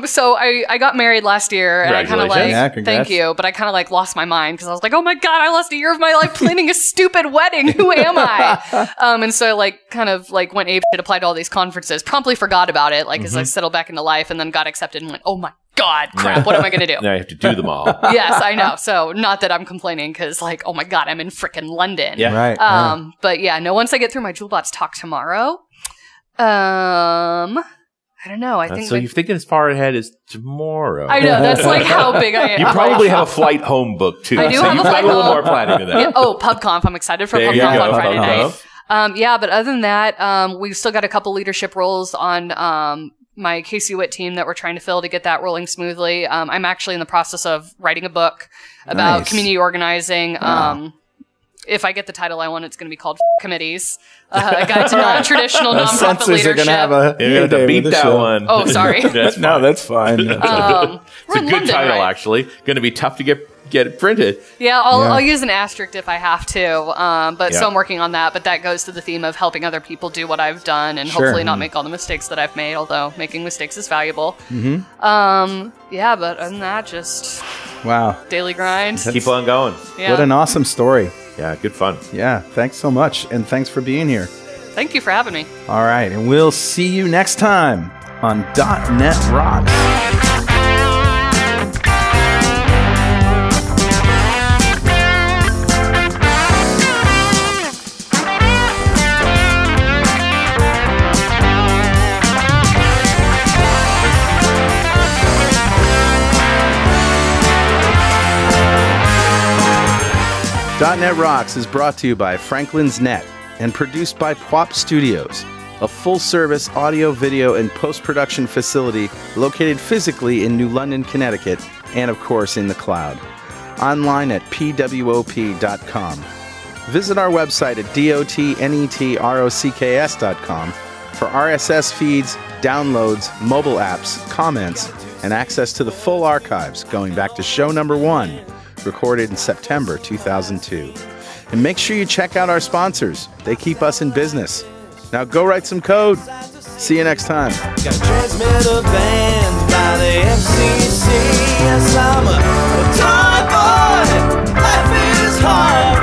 so I got married last year and I kind of thank you, but I kind of lost my mind because I was like, oh my God, I lost a year of my life planning a stupid wedding. Who am I? And so I went apeshit, applied to all these conferences, promptly forgot about it, as I settled back into life and then got accepted and went, oh my God, crap, what am I going to do? Now you have to do them all. Yes, I know. So not that I'm complaining because oh my God, I'm in frickin' London. Yeah. Right. But yeah, no, once I get through my Jewelbots talk tomorrow, I don't know. I think so. You're thinking as far ahead as tomorrow. I know. That's how big I am. You probably have a flight home booked too. I do have a flight home. A little more planning than that. Yeah. Oh, PubConf. I'm excited for PubConf on Friday night. Yeah, but other than that, we've still got a couple leadership roles on my Casey Witt team that we're trying to fill to get that rolling smoothly. I'm actually in the process of writing a book about community organizing. If I get the title I want, it's going to be called Committees, a guide to non-traditional nonprofit leadership. You're going to beat that one. Oh, sorry. That's fine. It's a good title, actually. Going to be tough to get it printed. Yeah, I'll use an asterisk if I have to. So I'm working on that. But that goes to the theme of helping other people do what I've done and hopefully not make all the mistakes that I've made, although making mistakes is valuable. Yeah, but other than that, just daily grind. Keep on going. Yeah. What an awesome story. Yeah, good fun. Yeah, thanks so much. And thanks for being here. Thank you for having me. All right, and we'll see you next time on .NET Rocks. .NET Rocks is brought to you by Franklin's Net and produced by Pwop Studios, a full-service audio, video, and post-production facility located physically in New London, Connecticut, and of course in the cloud. Online at pwop.com. Visit our website at dotnetrocks.com for RSS feeds, downloads, mobile apps, comments, and access to the full archives going back to show number 1, recorded in September 2002. And make sure you check out our sponsors. They keep us in business. Now go write some code. See you next time. Got a transmitter banned by the FCC. Yes, I'm a toy boy. Life is hard.